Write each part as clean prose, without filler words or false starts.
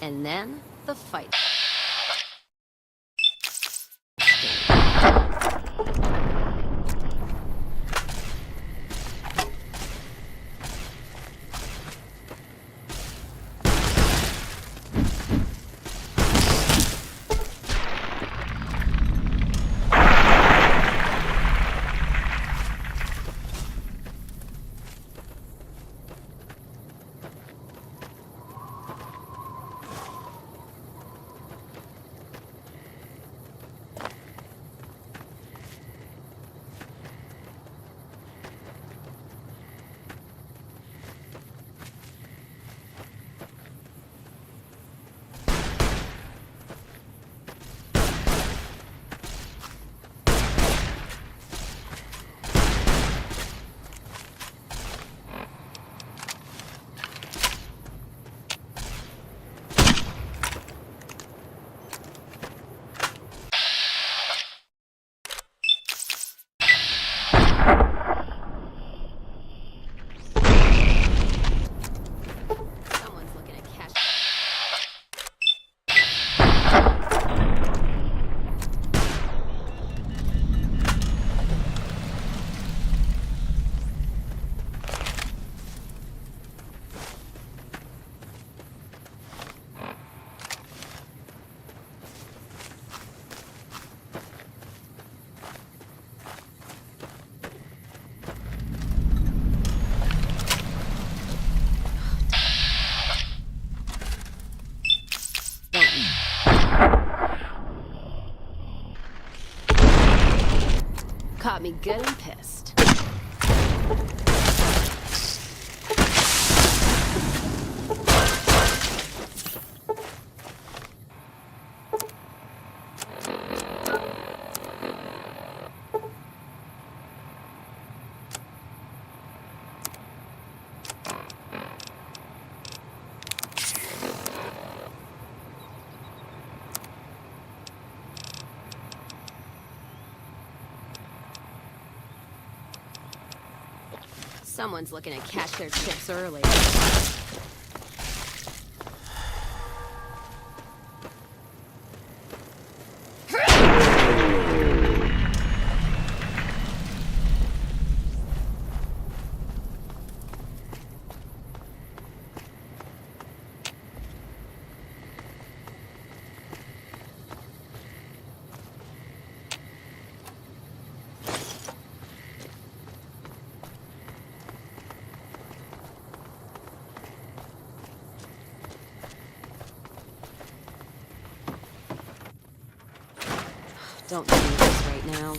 And then the fight. Someone's looking at cash. Caught me good and pissed. Someone's looking to cash their chips early. Don't do this right now.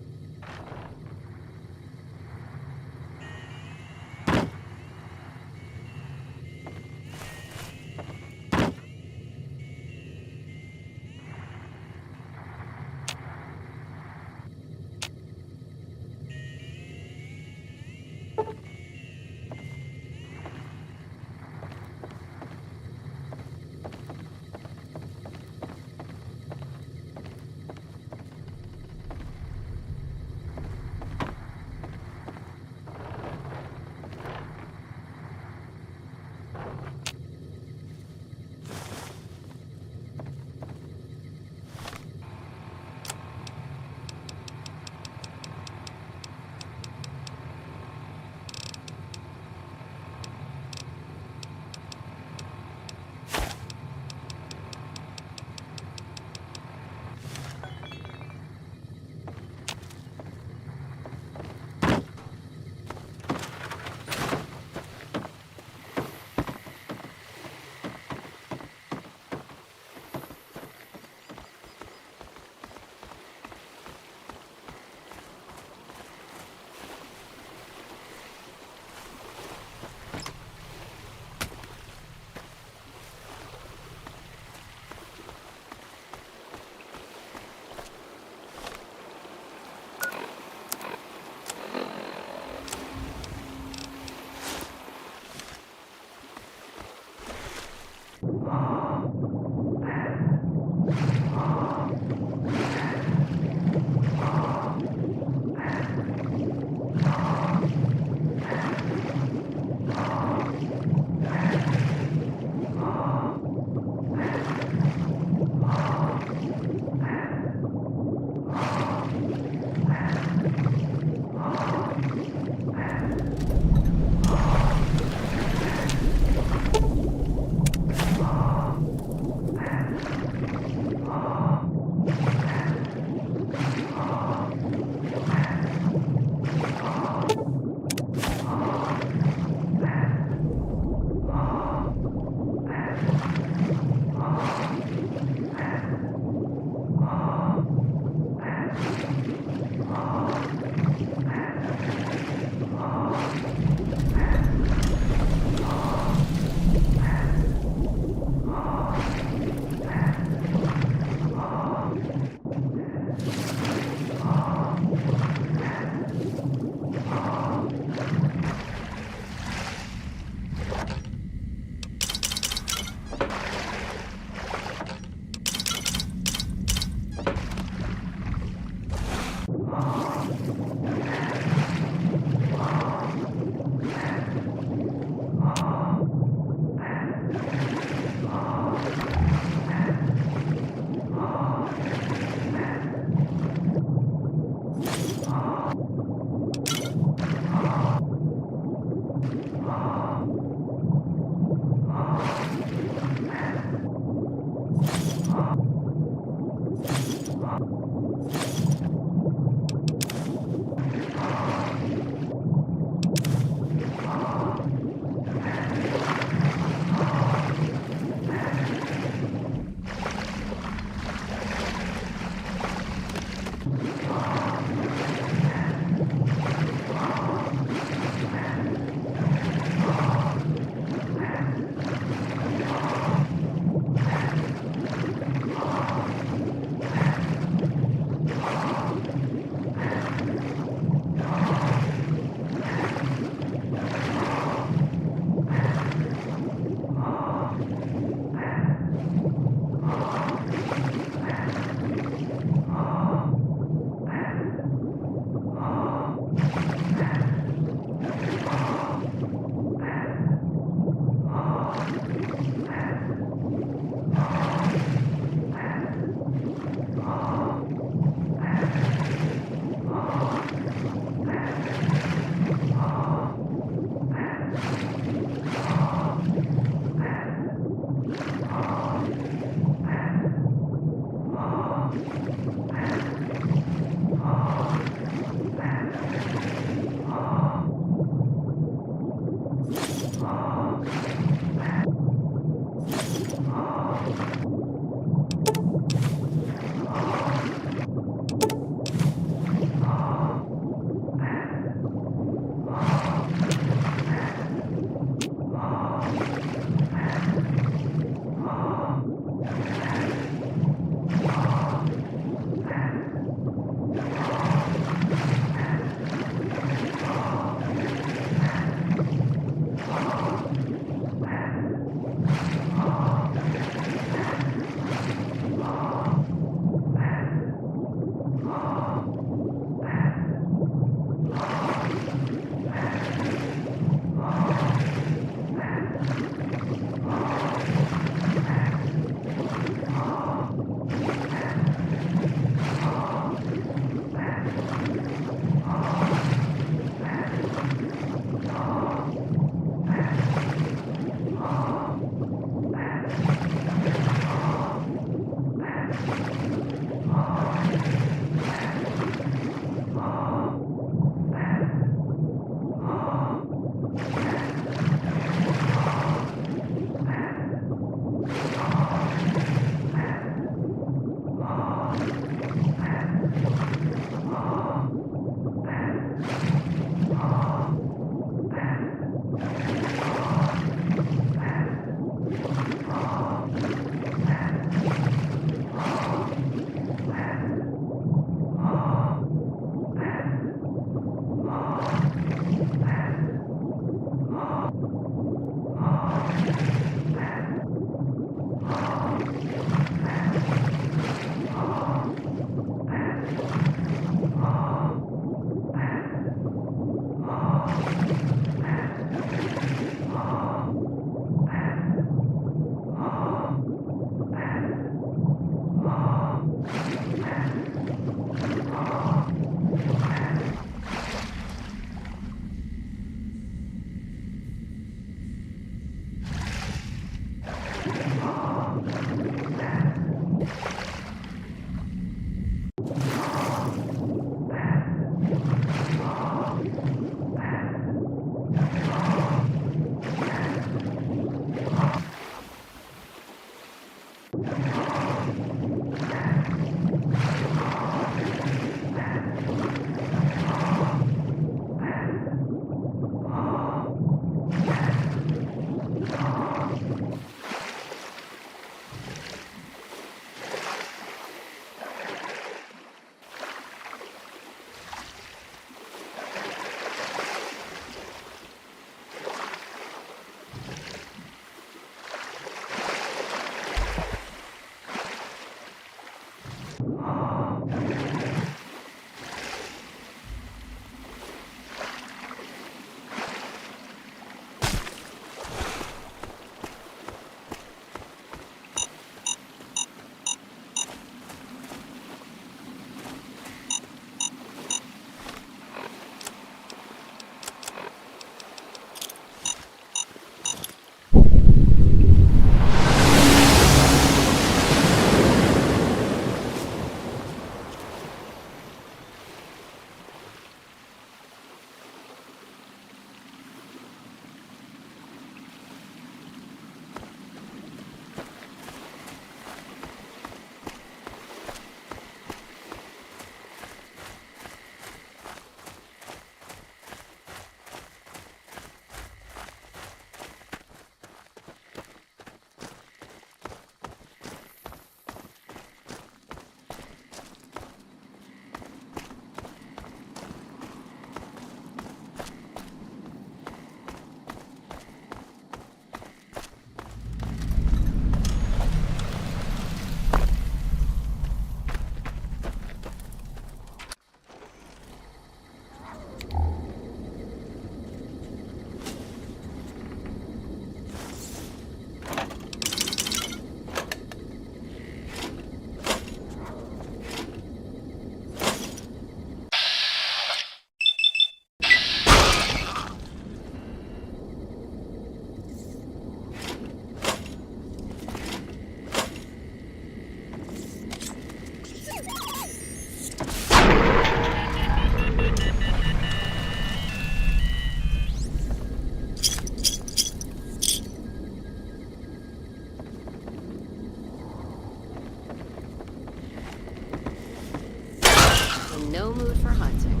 no mood for hunting.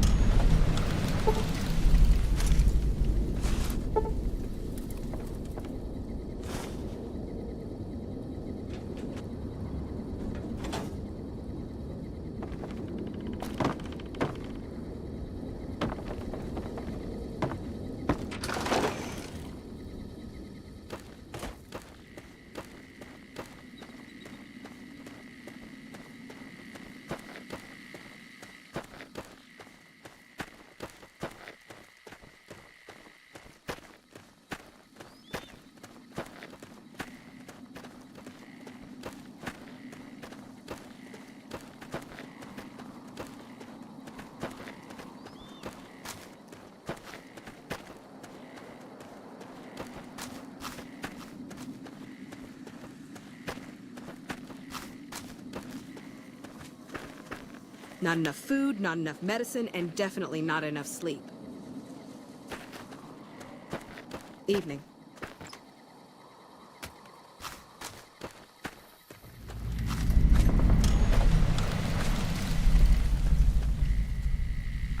Not enough food, not enough medicine, and definitely not enough sleep. Evening.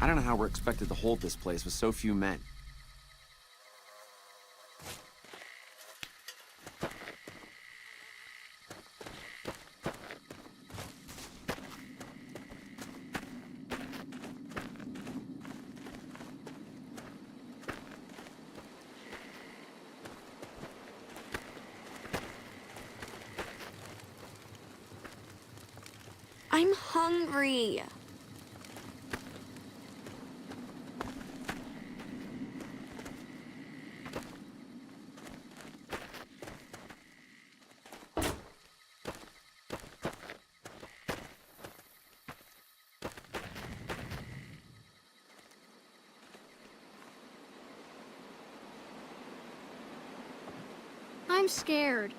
I don't know how we're expected to hold this place with so few men. I'm hungry. I'm scared.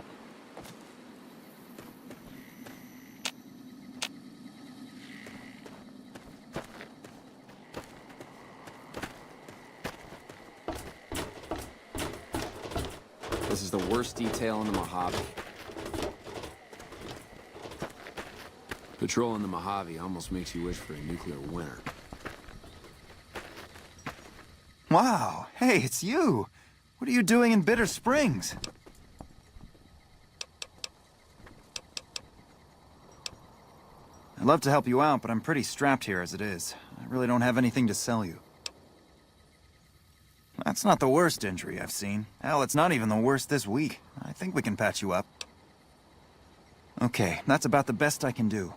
This is the worst detail in the Mojave. Patrolling the Mojave almost makes you wish for a nuclear winter. Wow, hey, it's you! What are you doing in Bitter Springs? I'd love to help you out, but I'm pretty strapped here as it is. I really don't have anything to sell you. That's not the worst injury I've seen. Hell, it's not even the worst this week. I think we can patch you up. Okay, that's about the best I can do.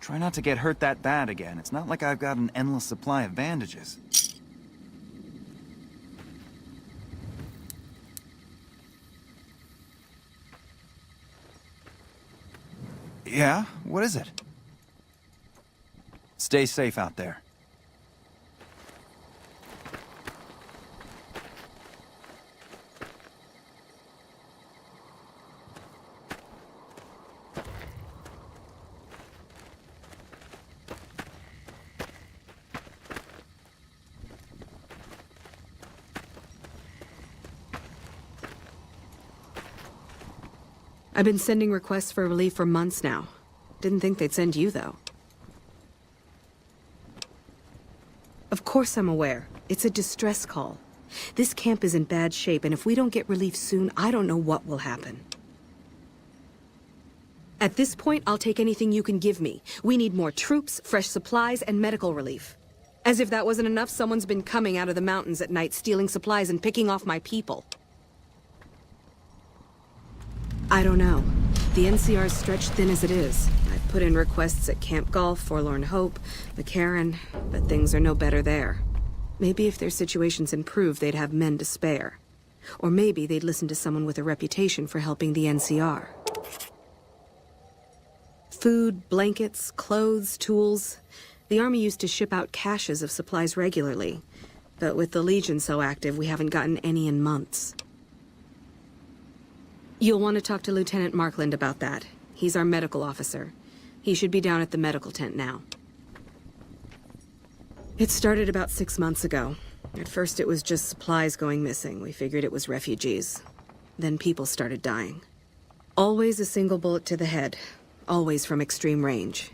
Try not to get hurt that bad again. It's not like I've got an endless supply of bandages. Yeah? What is it? Stay safe out there. I've been sending requests for relief for months now. Didn't think they'd send you, though. Of course I'm aware. It's a distress call. This camp is in bad shape, and if we don't get relief soon, I don't know what will happen. At this point, I'll take anything you can give me. We need more troops, fresh supplies, and medical relief. As if that wasn't enough, someone's been coming out of the mountains at night, stealing supplies and picking off my people. I don't know. The NCR's stretched thin as it is. I've put in requests at Camp Golf, Forlorn Hope, McCarran, but things are no better there. Maybe if their situations improved, they'd have men to spare. Or maybe they'd listen to someone with a reputation for helping the NCR. Food, blankets, clothes, tools. The Army used to ship out caches of supplies regularly. But with the Legion so active, we haven't gotten any in months. You'll want to talk to Lieutenant Markland about that. He's our medical officer. He should be down at the medical tent now. It started about 6 months ago. At first it was just supplies going missing. We figured it was refugees. Then people started dying. Always a single bullet to the head. Always from extreme range.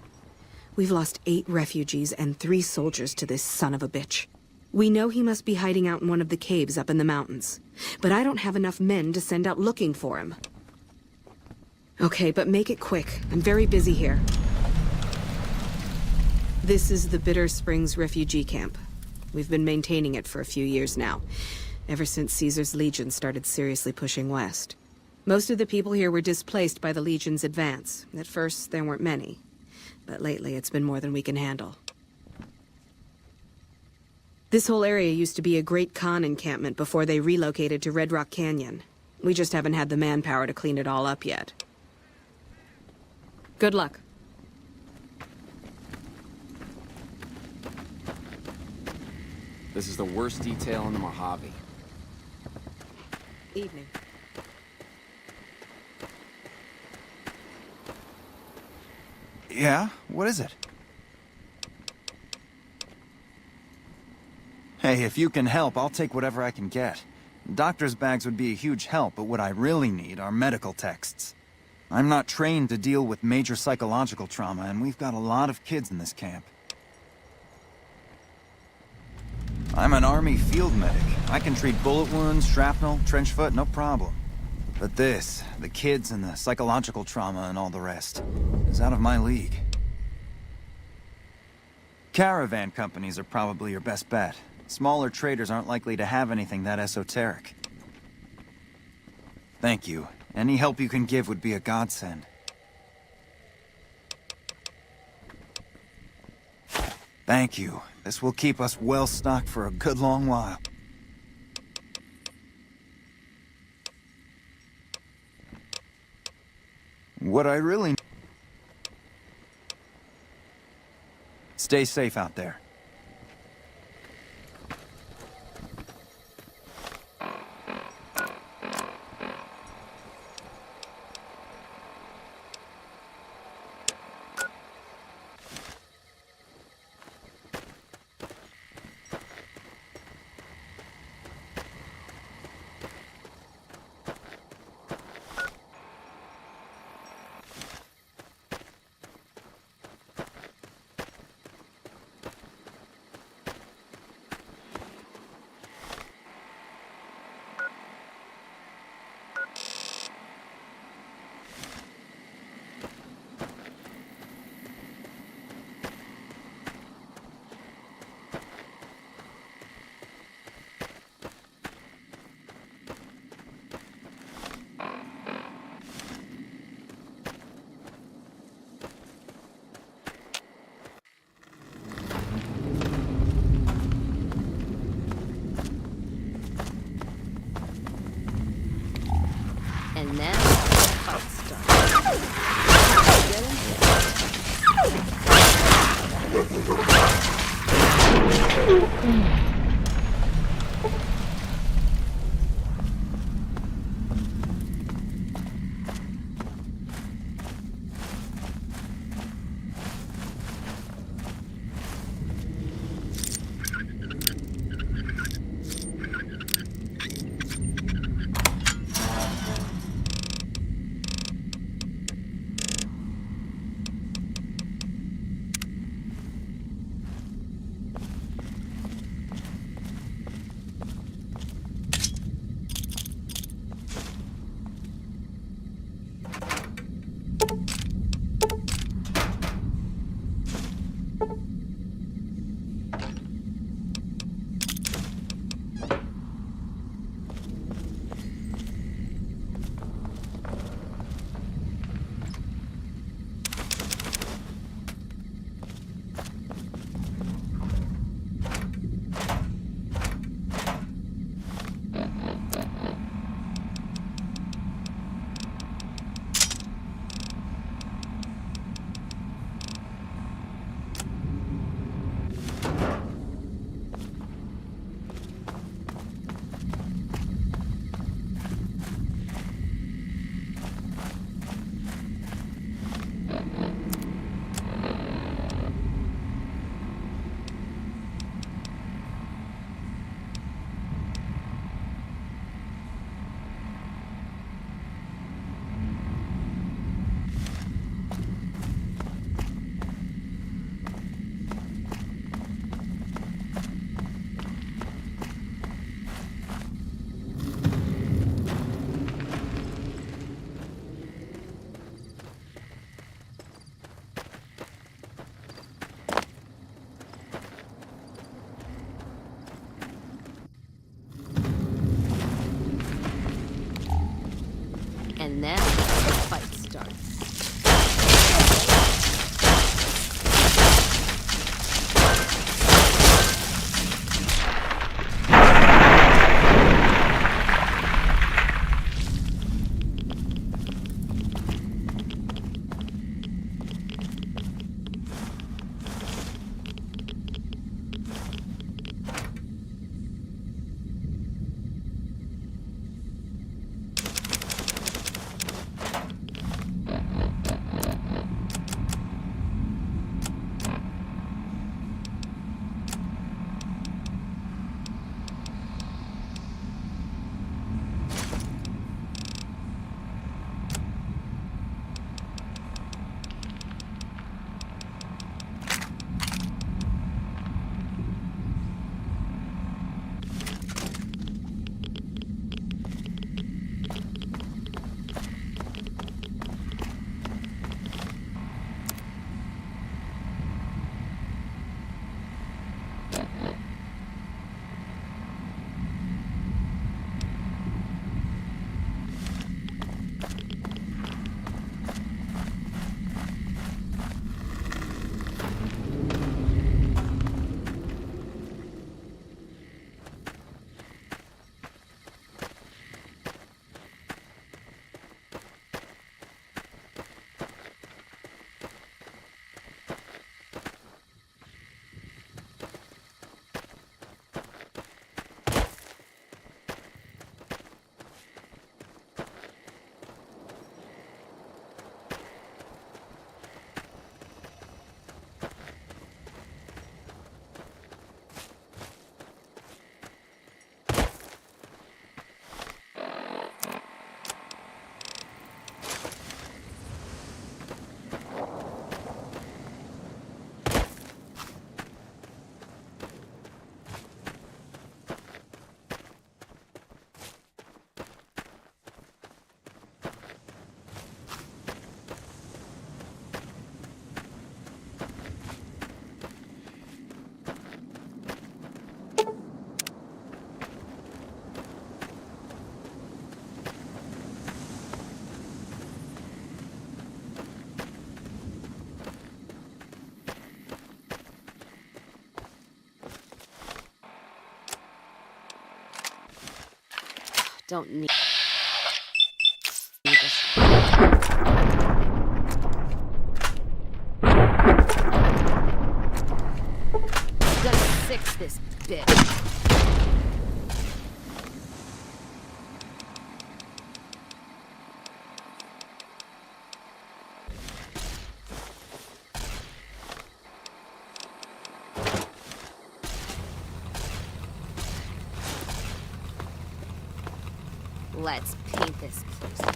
We've lost 8 refugees and 3 soldiers to this son of a bitch. We know he must be hiding out in one of the caves up in the mountains, but I don't have enough men to send out looking for him. Okay, but make it quick. I'm very busy here. This is the Bitter Springs refugee camp. We've been maintaining it for a few years now, ever since Caesar's Legion started seriously pushing west. Most of the people here were displaced by the Legion's advance. At first, there weren't many, but lately it's been more than we can handle. This whole area used to be a Great Khan encampment before they relocated to Red Rock Canyon. We just haven't had the manpower to clean it all up yet. Good luck. This is the worst detail in the Mojave. Evening. Yeah? What is it? Hey, if you can help, I'll take whatever I can get. Doctor's bags would be a huge help, but what I really need are medical texts. I'm not trained to deal with major psychological trauma, and we've got a lot of kids in this camp. I'm an Army field medic. I can treat bullet wounds, shrapnel, trench foot, no problem. But this, the kids and the psychological trauma and all the rest, is out of my league. Caravan companies are probably your best bet. Smaller traders aren't likely to have anything that esoteric. Thank you. Any help you can give would be a godsend. Thank you. This will keep us well stocked for a good long while. What I really... Stay safe out there. Don't need this. Gonna fix this bitch. Let's paint this place red.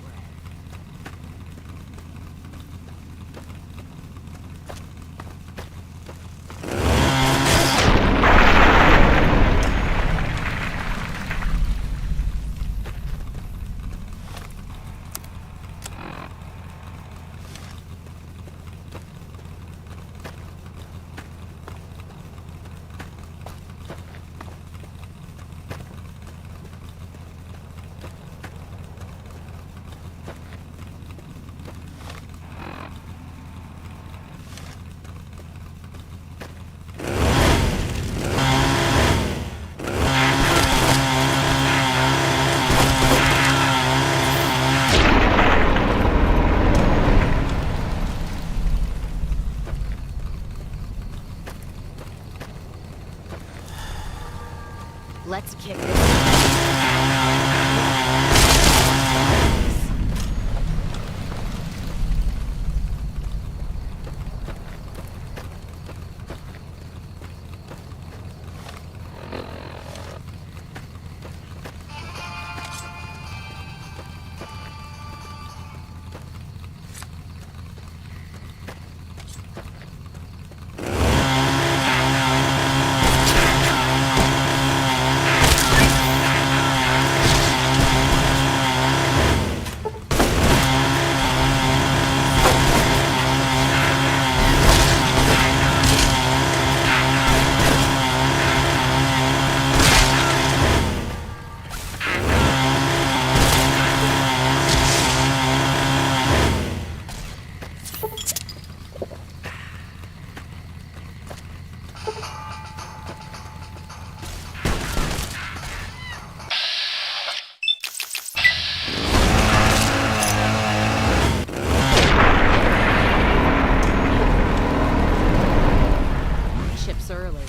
Let's kick this. Chips early.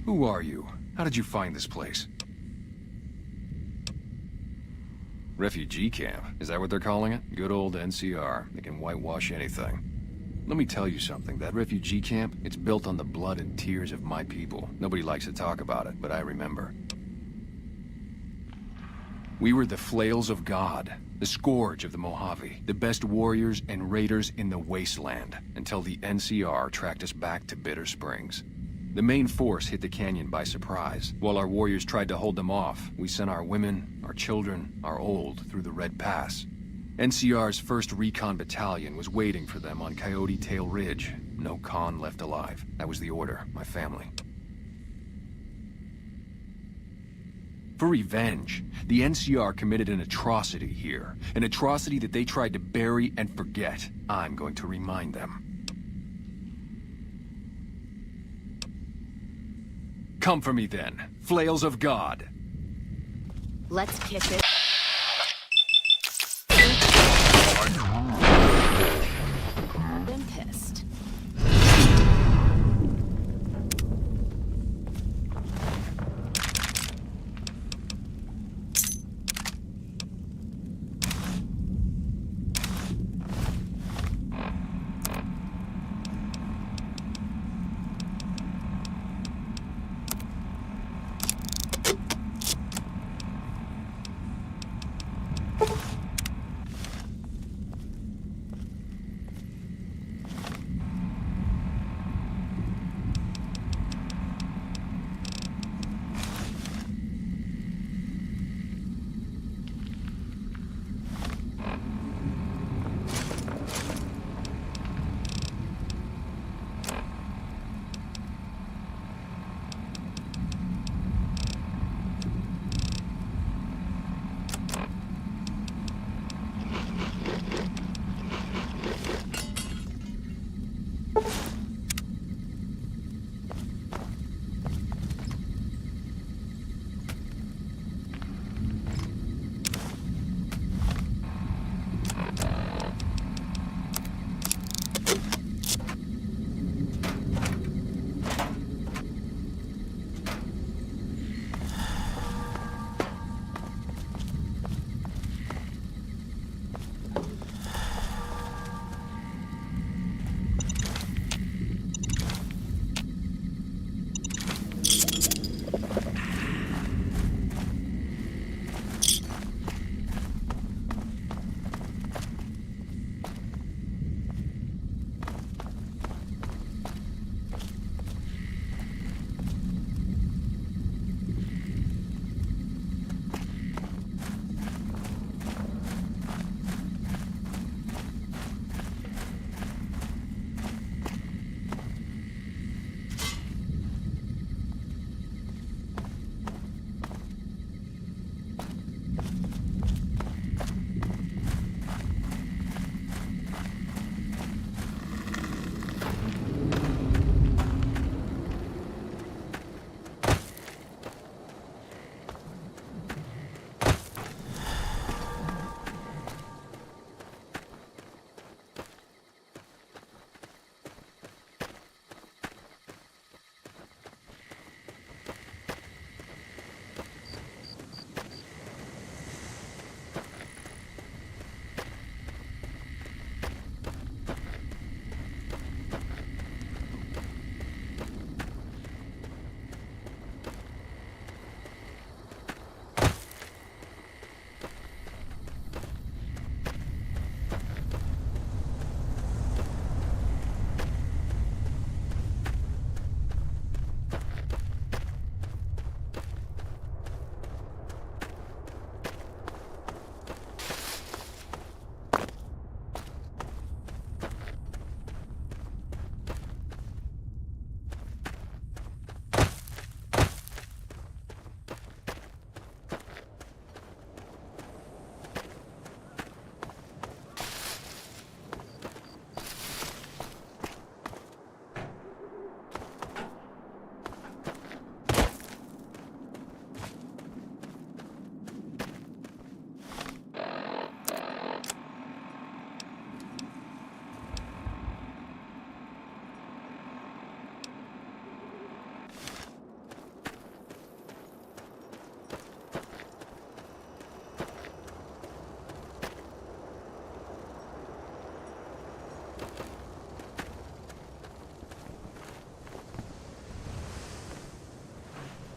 Who are you? How did you find this place? Refugee camp? Is that what they're calling it? Good old NCR. They can whitewash anything. Let me tell you something. That refugee camp, it's built on the blood and tears of my people. Nobody likes to talk about it, but I remember. We were the flails of God, the scourge of the Mojave, the best warriors and raiders in the wasteland, until the NCR tracked us back to Bitter Springs. The main force hit the canyon by surprise. While our warriors tried to hold them off, we sent our women, our children, our old through the Red Pass. NCR's 1st Recon Battalion was waiting for them on Coyote Tail Ridge. No con left alive. That was the order, my family. For revenge, the NCR committed an atrocity here. An atrocity that they tried to bury and forget. I'm going to remind them. Come for me then, flails of God. Let's kick it.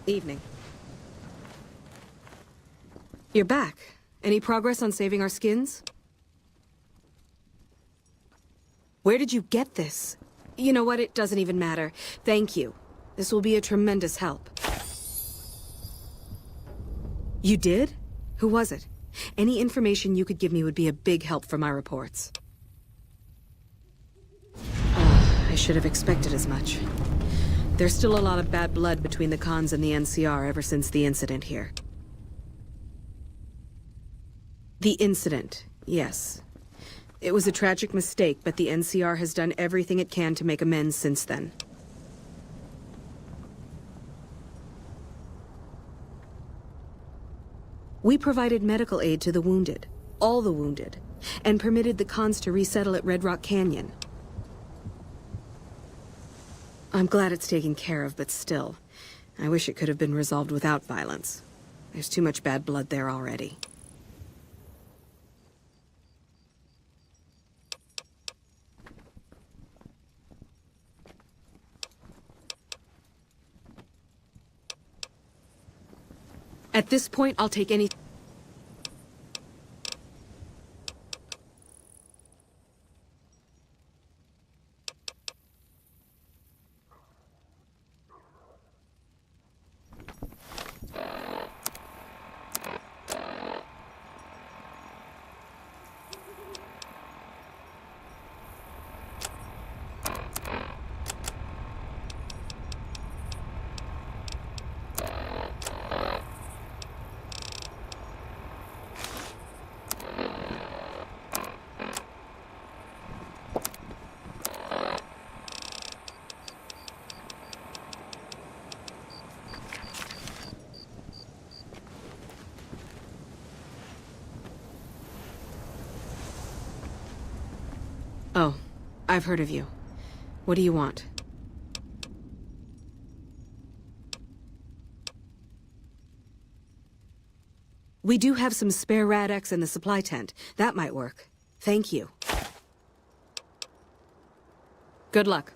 Evening. You're back. Any progress on saving our skins? Where did you get this? You know what? It doesn't even matter. Thank you. This will be a tremendous help. You did? Who was it? Any information you could give me would be a big help for my reports. I should have expected as much. There's still a lot of bad blood between the cons and the NCR ever since the incident here. The incident, yes. It was a tragic mistake, but the NCR has done everything it can to make amends since then. We provided medical aid to the wounded, all the wounded, and permitted the cons to resettle at Red Rock Canyon. I'm glad it's taken care of, but still, I wish it could have been resolved without violence. There's too much bad blood there already. At this point, I'll take any... Oh, I've heard of you. What do you want? We do have some spare Rad-X in the supply tent. That might work. Thank you. Good luck.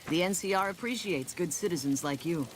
The NCR appreciates good citizens like you.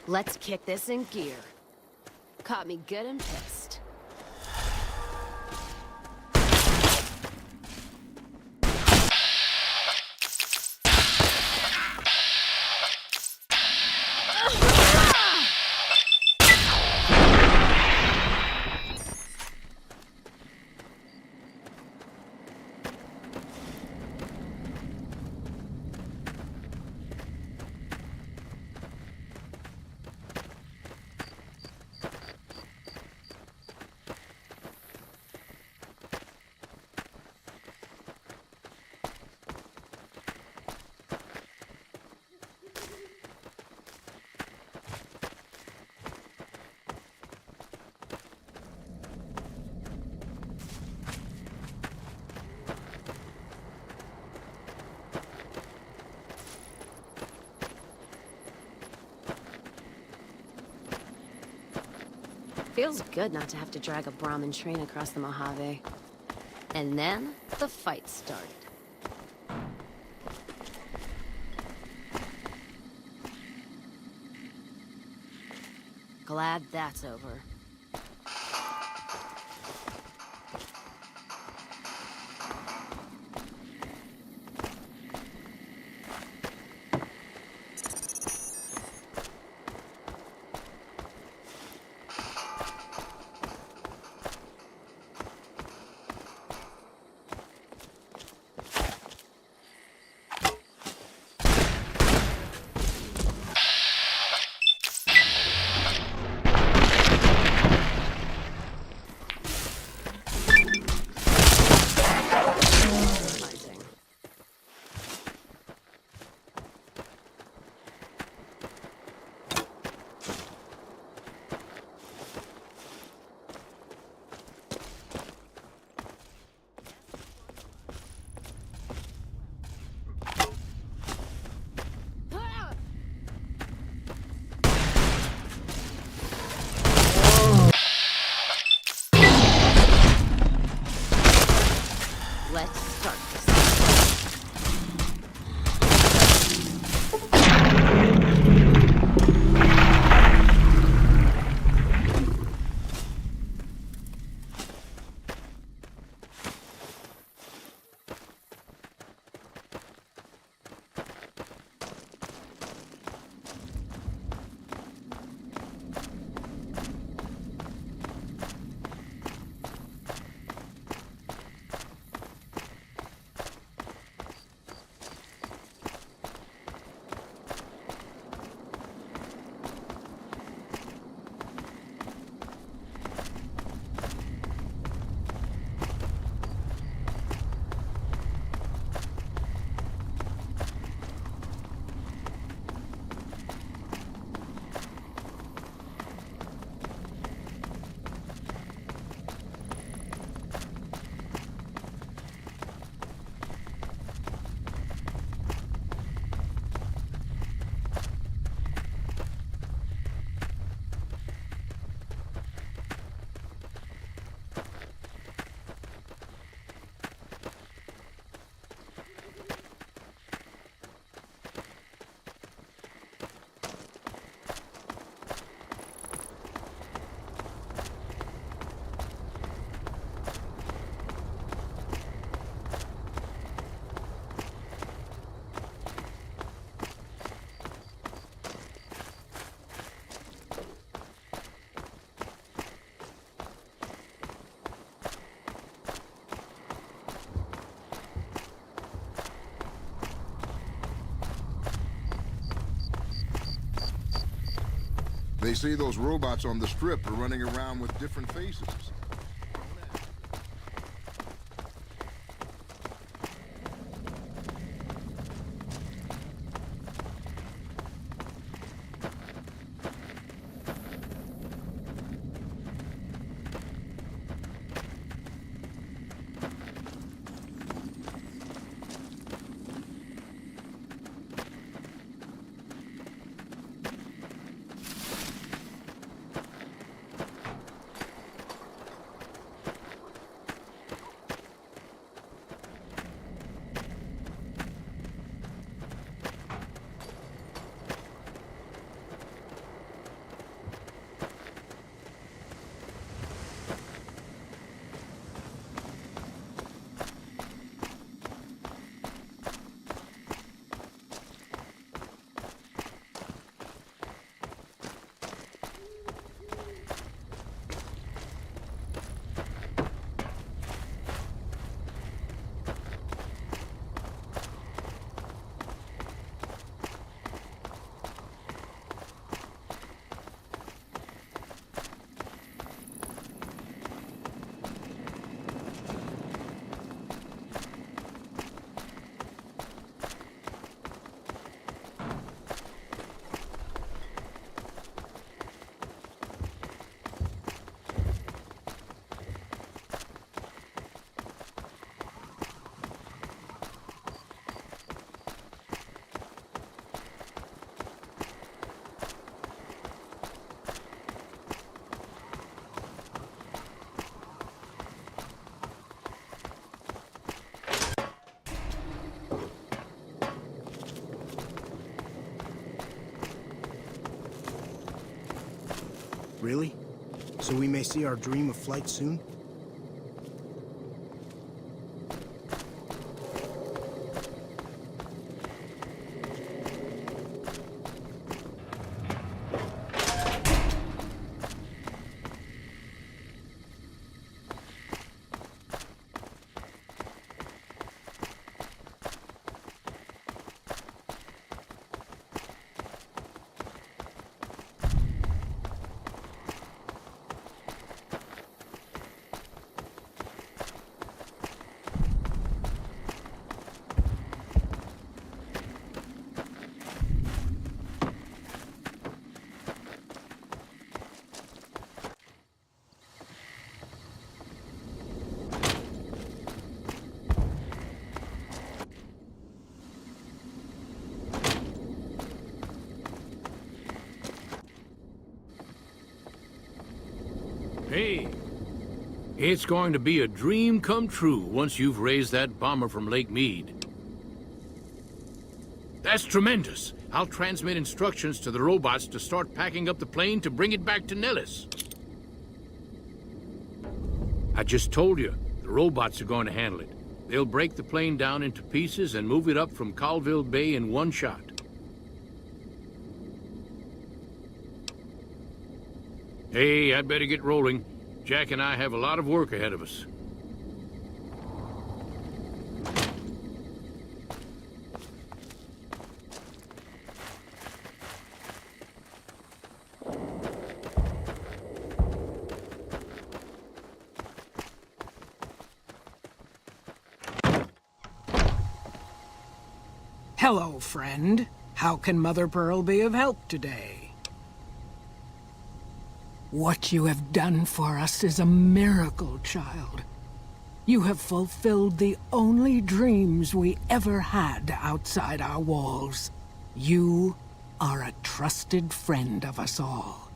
Let's kick this in gear. Caught me good and pissed. Feels good not to have to drag a Brahmin train across the Mojave. And then, the fight started. Glad that's over. Let's start this. They say those robots on the strip are running around with different faces. really? So we may see our dream of flight soon? Hey, it's going to be a dream come true once you've raised that bomber from Lake Mead. That's tremendous. I'll transmit instructions to the robots to start packing up the plane to bring it back to Nellis. I just told you, the robots are going to handle it. They'll break the plane down into pieces and move it up from Colville Bay in one shot. Hey, I'd better get rolling. Jack and I have a lot of work ahead of us. Hello, friend. How can Mother Pearl be of help today? What you have done for us is a miracle, child. You have fulfilled the only dreams we ever had outside our walls. You are a trusted friend of us all.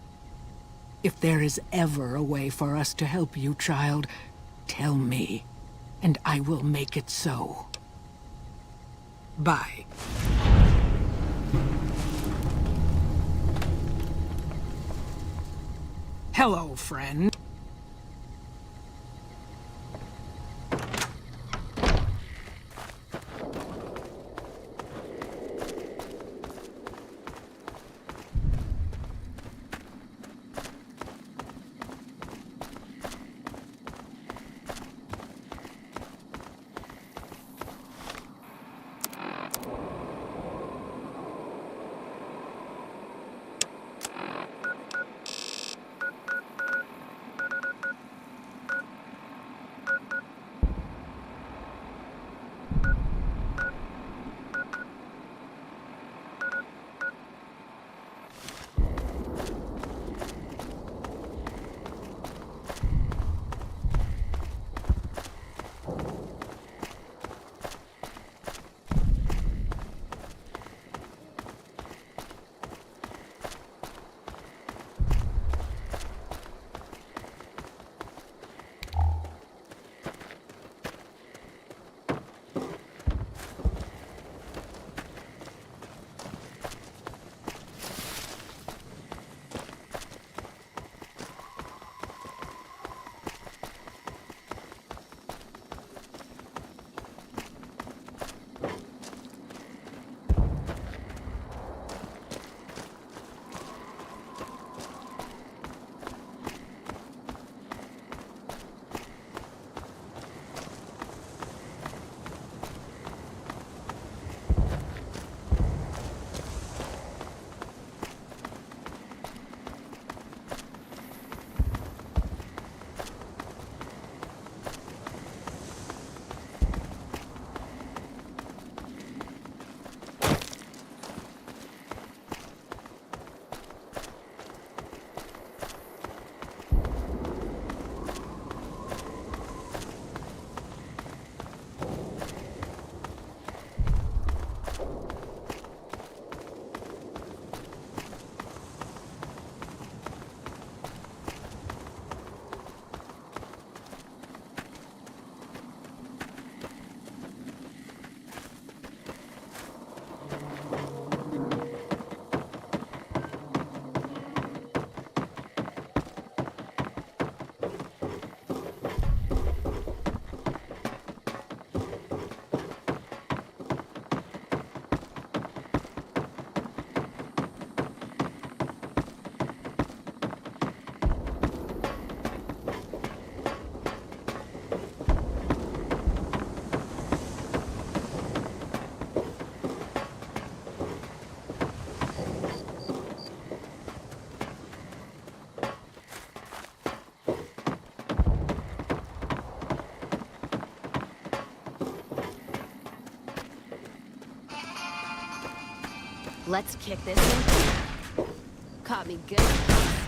If there is ever a way for us to help you, child, tell me, and I will make it so. Bye. Hello, friend. Let's kick this in. Caught me good and pissed.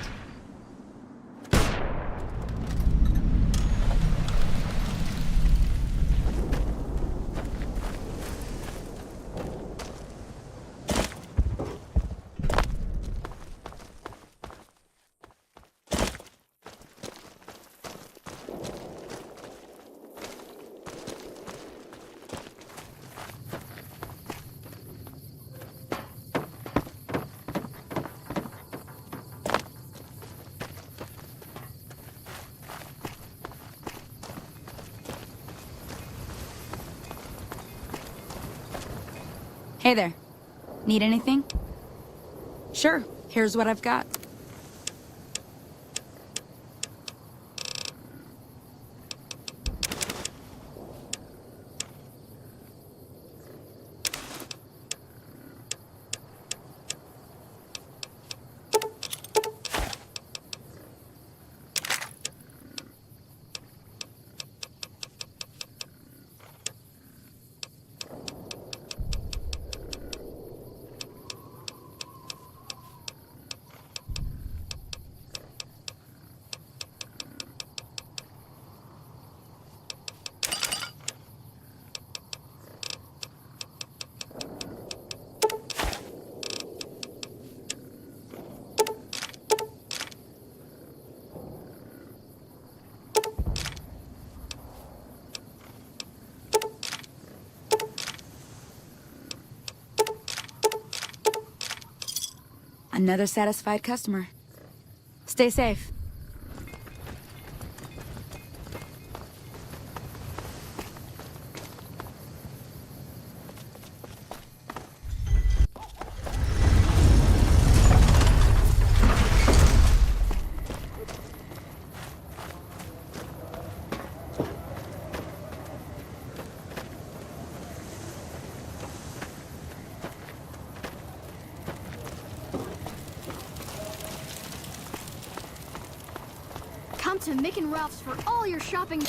Hey there. Need anything? Sure, here's what I've got. Another satisfied customer. Stay safe. Come to Mick and Ralph's for all your shopping.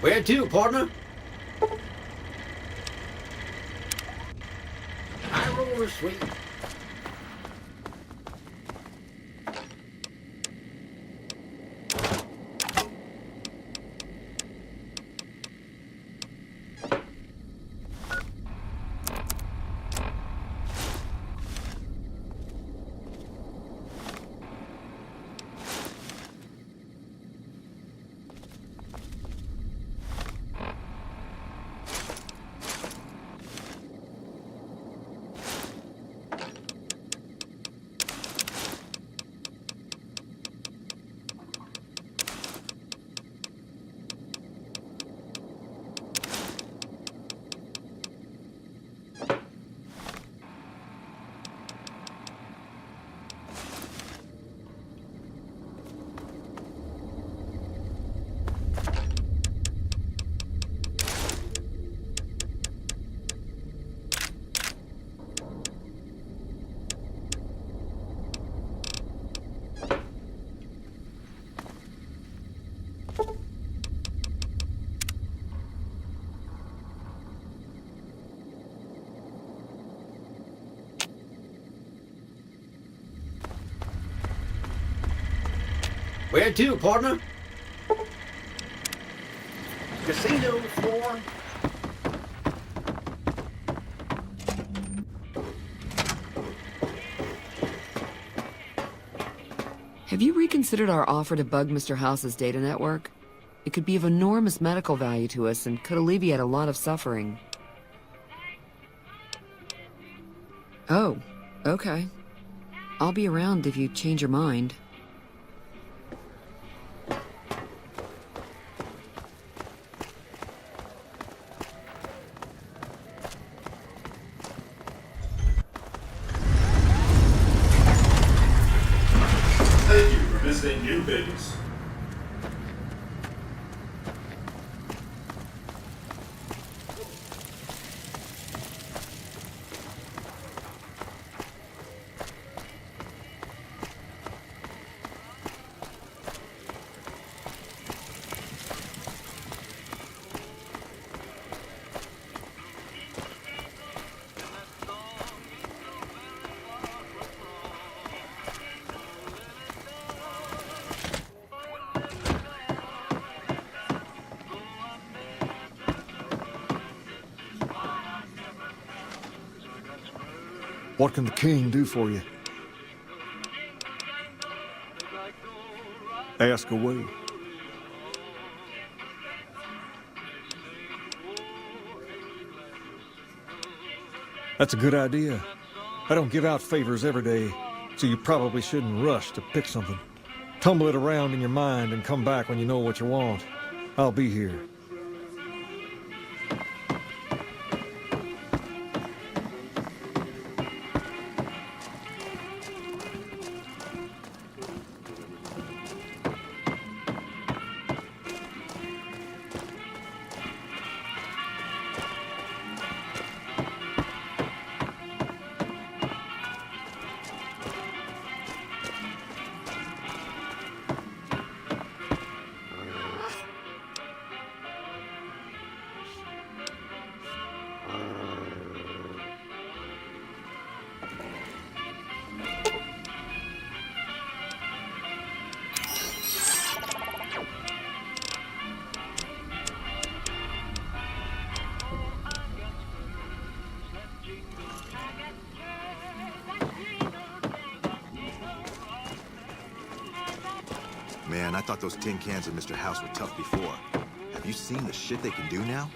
Where to, partner? I roll sweet. Where to, partner? Casino floor. Have you reconsidered our offer to bug Mr. House's data network? It could be of enormous medical value to us and could alleviate a lot of suffering. Oh, okay. I'll be around if you change your mind. Thank you for visiting New Vegas. What can the king do for you? Ask away. That's a good idea. I don't give out favors every day, so you probably shouldn't rush to pick something. Tumble it around in your mind and come back when you know what you want. I'll be here. Man, I thought those tin cans of Mr. House were tough before. Have you seen the shit they can do now?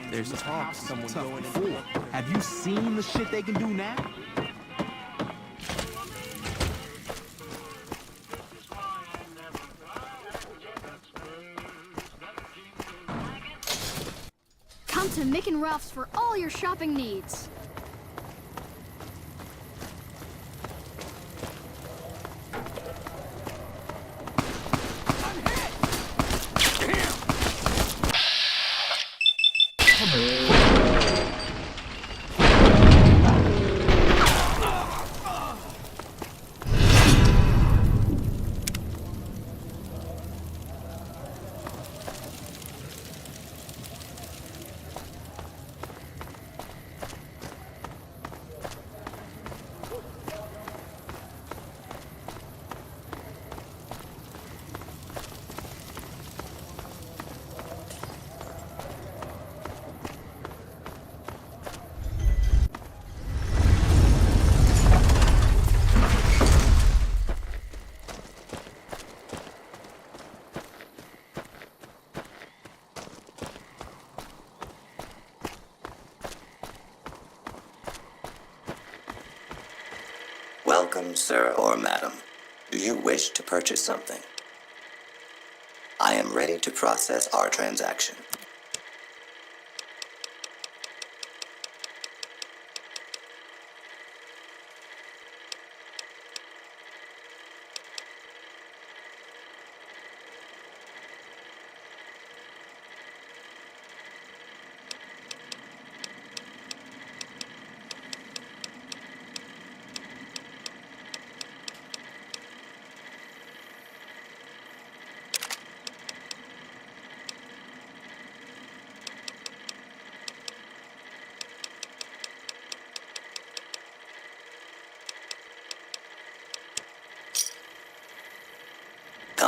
There's talk someone going before. Have you seen the shit they can do now? Come to Mick and Ralph's for all your shopping needs. Welcome, sir or madam. Do you wish to purchase something? I am ready to process our transaction.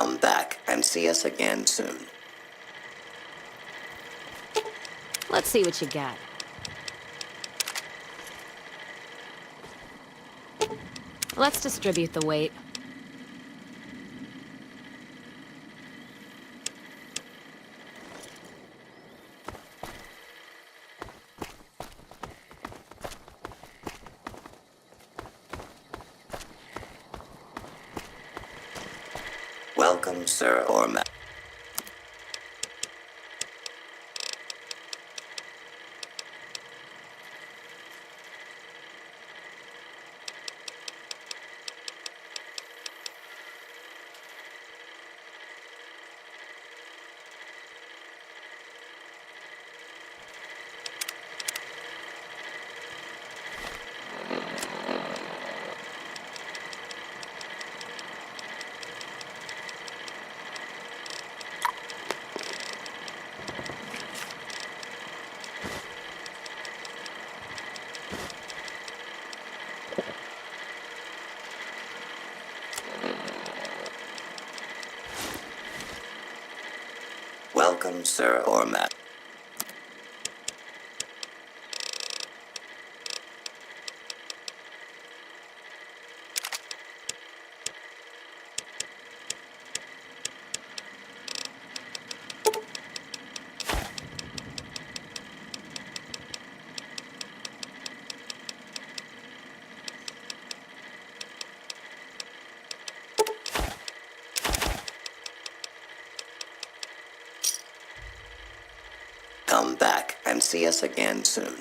Come back and see us again soon. Let's see what you got. Let's distribute the weight. Welcome, sir or madam. Welcome, sir or madam. Come back and see us again soon.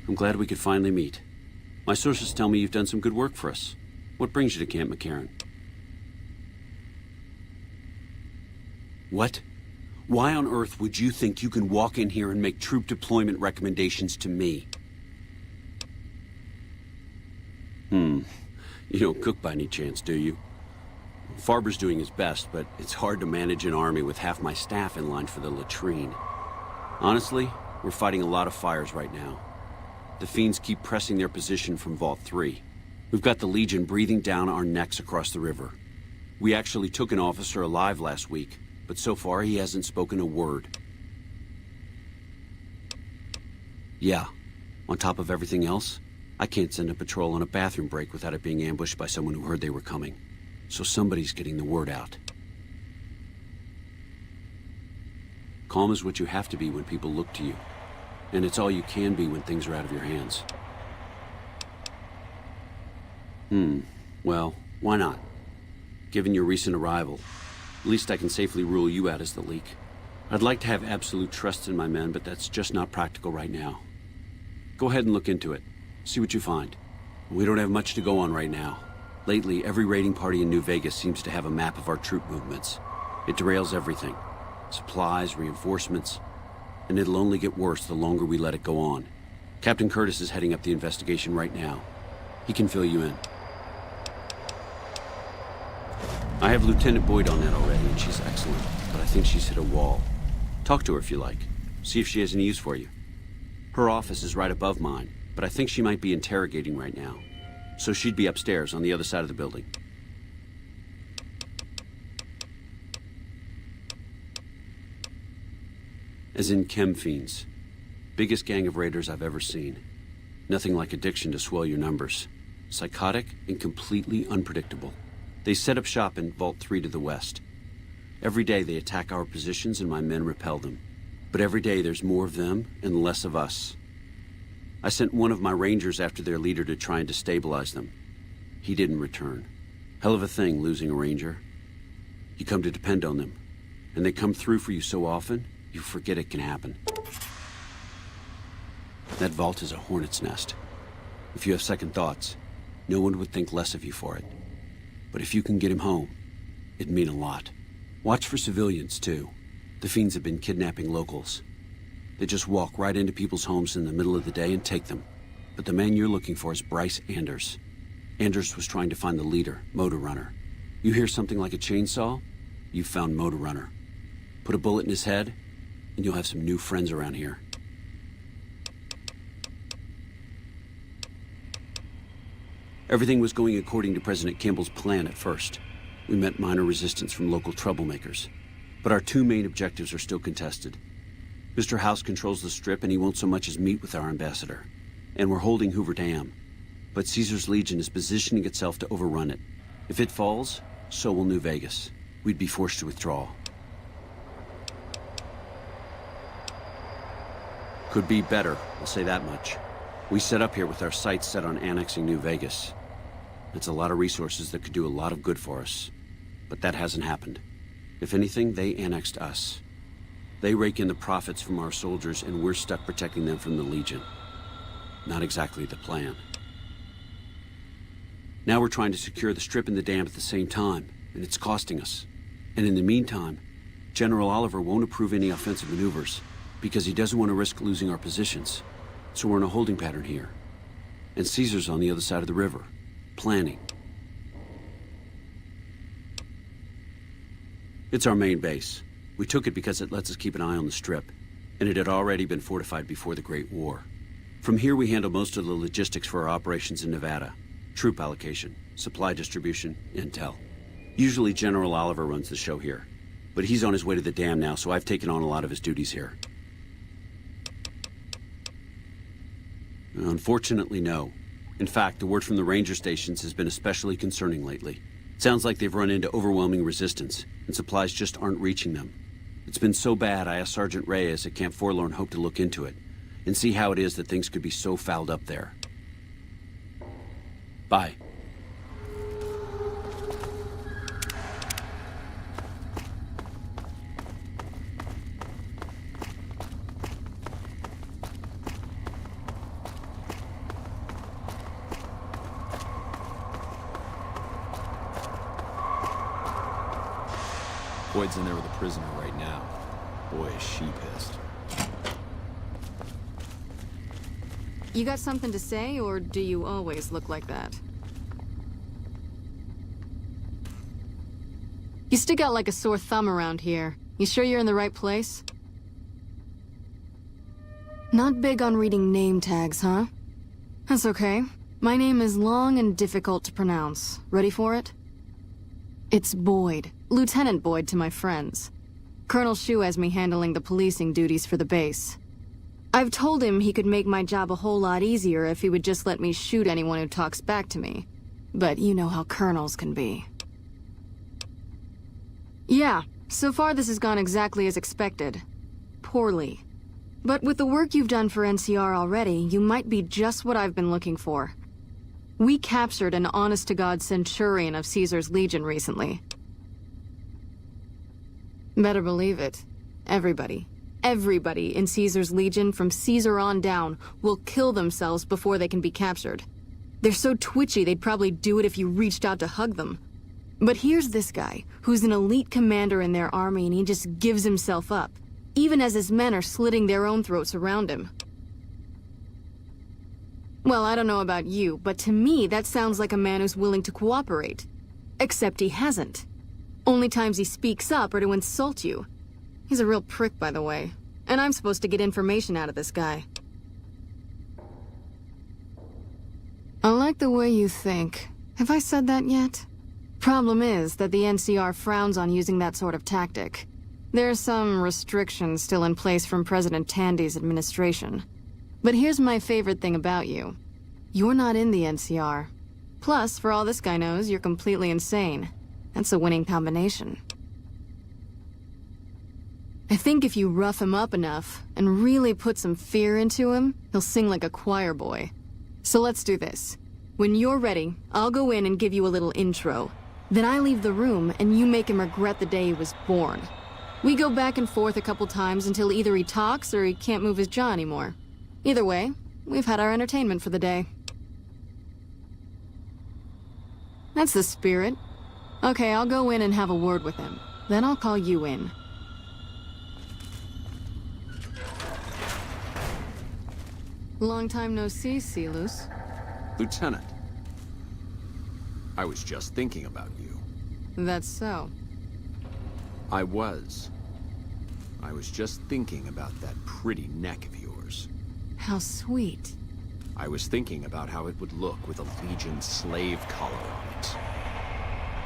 I'm glad we could finally meet. My sources tell me you've done some good work for us. What brings you to Camp McCarran? What? Why on earth would you think you can walk in here and make troop deployment recommendations to me? You don't cook by any chance, do you? Farber's doing his best, but it's hard to manage an army with half my staff in line for the latrine. Honestly, we're fighting a lot of fires right now. The fiends keep pressing their position from Vault 3. We've got the Legion breathing down our necks across the river. We actually took an officer alive last week, but so far he hasn't spoken a word. Yeah, on top of everything else, I can't send a patrol on a bathroom break without it being ambushed by someone who heard they were coming. So somebody's getting the word out. Calm is what you have to be when people look to you. And it's all you can be when things are out of your hands. Well, why not? Given your recent arrival, at least I can safely rule you out as the leak. I'd like to have absolute trust in my men, but that's just not practical right now. Go ahead and look into it. See what you find. We don't have much to go on right now. Lately, every raiding party in New Vegas seems to have a map of our troop movements. It derails everything. Supplies, reinforcements. And it'll only get worse the longer we let it go on. Captain Curtis is heading up the investigation right now. He can fill you in. I have Lieutenant Boyd on that already, and she's excellent, but I think she's hit a wall. Talk to her if you like. See if she has any use for you. Her office is right above mine, but I think she might be interrogating right now. So she'd be upstairs on the other side of the building. As in chem fiends. Biggest gang of raiders I've ever seen. Nothing like addiction to swell your numbers. Psychotic and completely unpredictable. They set up shop in Vault 3 to the west. Every day they attack our positions and my men repel them. But every day there's more of them and less of us. I sent one of my rangers after their leader to try and destabilize them. He didn't return. Hell of a thing, losing a ranger. You come to depend on them, and they come through for you so often, you forget it can happen. That vault is a hornet's nest. If you have second thoughts, no one would think less of you for it. But if you can get him home, it'd mean a lot. Watch for civilians, too. The fiends have been kidnapping locals. They just walk right into people's homes in the middle of the day and take them. But the man you're looking for is Bryce Anders. Anders was trying to find the leader, Motor Runner. You hear something like a chainsaw? You've found Motor Runner. Put a bullet in his head, and you'll have some new friends around here. Everything was going according to President Kimball's plan at first. We met minor resistance from local troublemakers. But our two main objectives are still contested. Mr. House controls the Strip, and he won't so much as meet with our ambassador. And we're holding Hoover Dam. But Caesar's Legion is positioning itself to overrun it. If it falls, so will New Vegas. We'd be forced to withdraw. Could be better, I'll say that much. We set up here with our sights set on annexing New Vegas. It's a lot of resources that could do a lot of good for us. But that hasn't happened. If anything, they annexed us. They rake in the profits from our soldiers, and we're stuck protecting them from the Legion. Not exactly the plan. Now we're trying to secure the Strip and the dam at the same time, and it's costing us. And in the meantime, General Oliver won't approve any offensive maneuvers, because he doesn't want to risk losing our positions. So we're in a holding pattern here. And Caesar's on the other side of the river, planning. It's our main base. We took it because it lets us keep an eye on the Strip, and it had already been fortified before the Great War. From here we handle most of the logistics for our operations in Nevada. Troop allocation, supply distribution, intel. Usually General Oliver runs the show here, but he's on his way to the dam now, so I've taken on a lot of his duties here. Unfortunately, no. In fact, the word from the ranger stations has been especially concerning lately. It sounds like they've run into overwhelming resistance, and supplies just aren't reaching them. It's been so bad, I asked Sergeant Reyes at Camp Forlorn Hope to look into it, and see how it is that things could be so fouled up there. Bye. Boyd's in there with a prisoner right now. Boy, is she pissed. You got something to say, or do you always look like that? You stick out like a sore thumb around here. You sure you're in the right place? Not big on reading name tags, huh? That's okay. My name is long and difficult to pronounce. Ready for it? It's Boyd. Lieutenant Boyd to my friends. Colonel Shu has me handling the policing duties for the base. I've told him he could make my job a whole lot easier if he would just let me shoot anyone who talks back to me. But you know how colonels can be. Yeah, so far this has gone exactly as expected. poorly. But with the work you've done for NCR already, you might be just what I've been looking for. We captured an honest-to-God centurion of Caesar's Legion recently. Better believe it. Everybody in Caesar's Legion from Caesar on down will kill themselves before they can be captured. They're so twitchy they'd probably do it if you reached out to hug them. But here's this guy, who's an elite commander in their army, and he just gives himself up, even as his men are slitting their own throats around him. Well, I don't know about you, but to me that sounds like a man who's willing to cooperate. Except he hasn't. Only times he speaks up are to insult you. He's a real prick, by the way. And I'm supposed to get information out of this guy. I like the way you think. Have I said that yet? Problem is that the NCR frowns on using that sort of tactic. There's some restrictions still in place from President Tandy's administration. But here's my favorite thing about you. You're not in the NCR. Plus, for all this guy knows, you're completely insane. That's a winning combination. I think if you rough him up enough, and really put some fear into him, he'll sing like a choir boy. So let's do this. When you're ready, I'll go in and give you a little intro. Then I leave the room, and you make him regret the day he was born. We go back and forth a couple times until either he talks or he can't move his jaw anymore. Either way, we've had our entertainment for the day. That's the spirit. Okay, I'll go in and have a word with him. Then I'll call you in. Long time no see, Silus. Lieutenant. I was just thinking about you. That's so. I was just thinking about that pretty neck of yours. How sweet. I was thinking about how it would look with a Legion slave collar on it.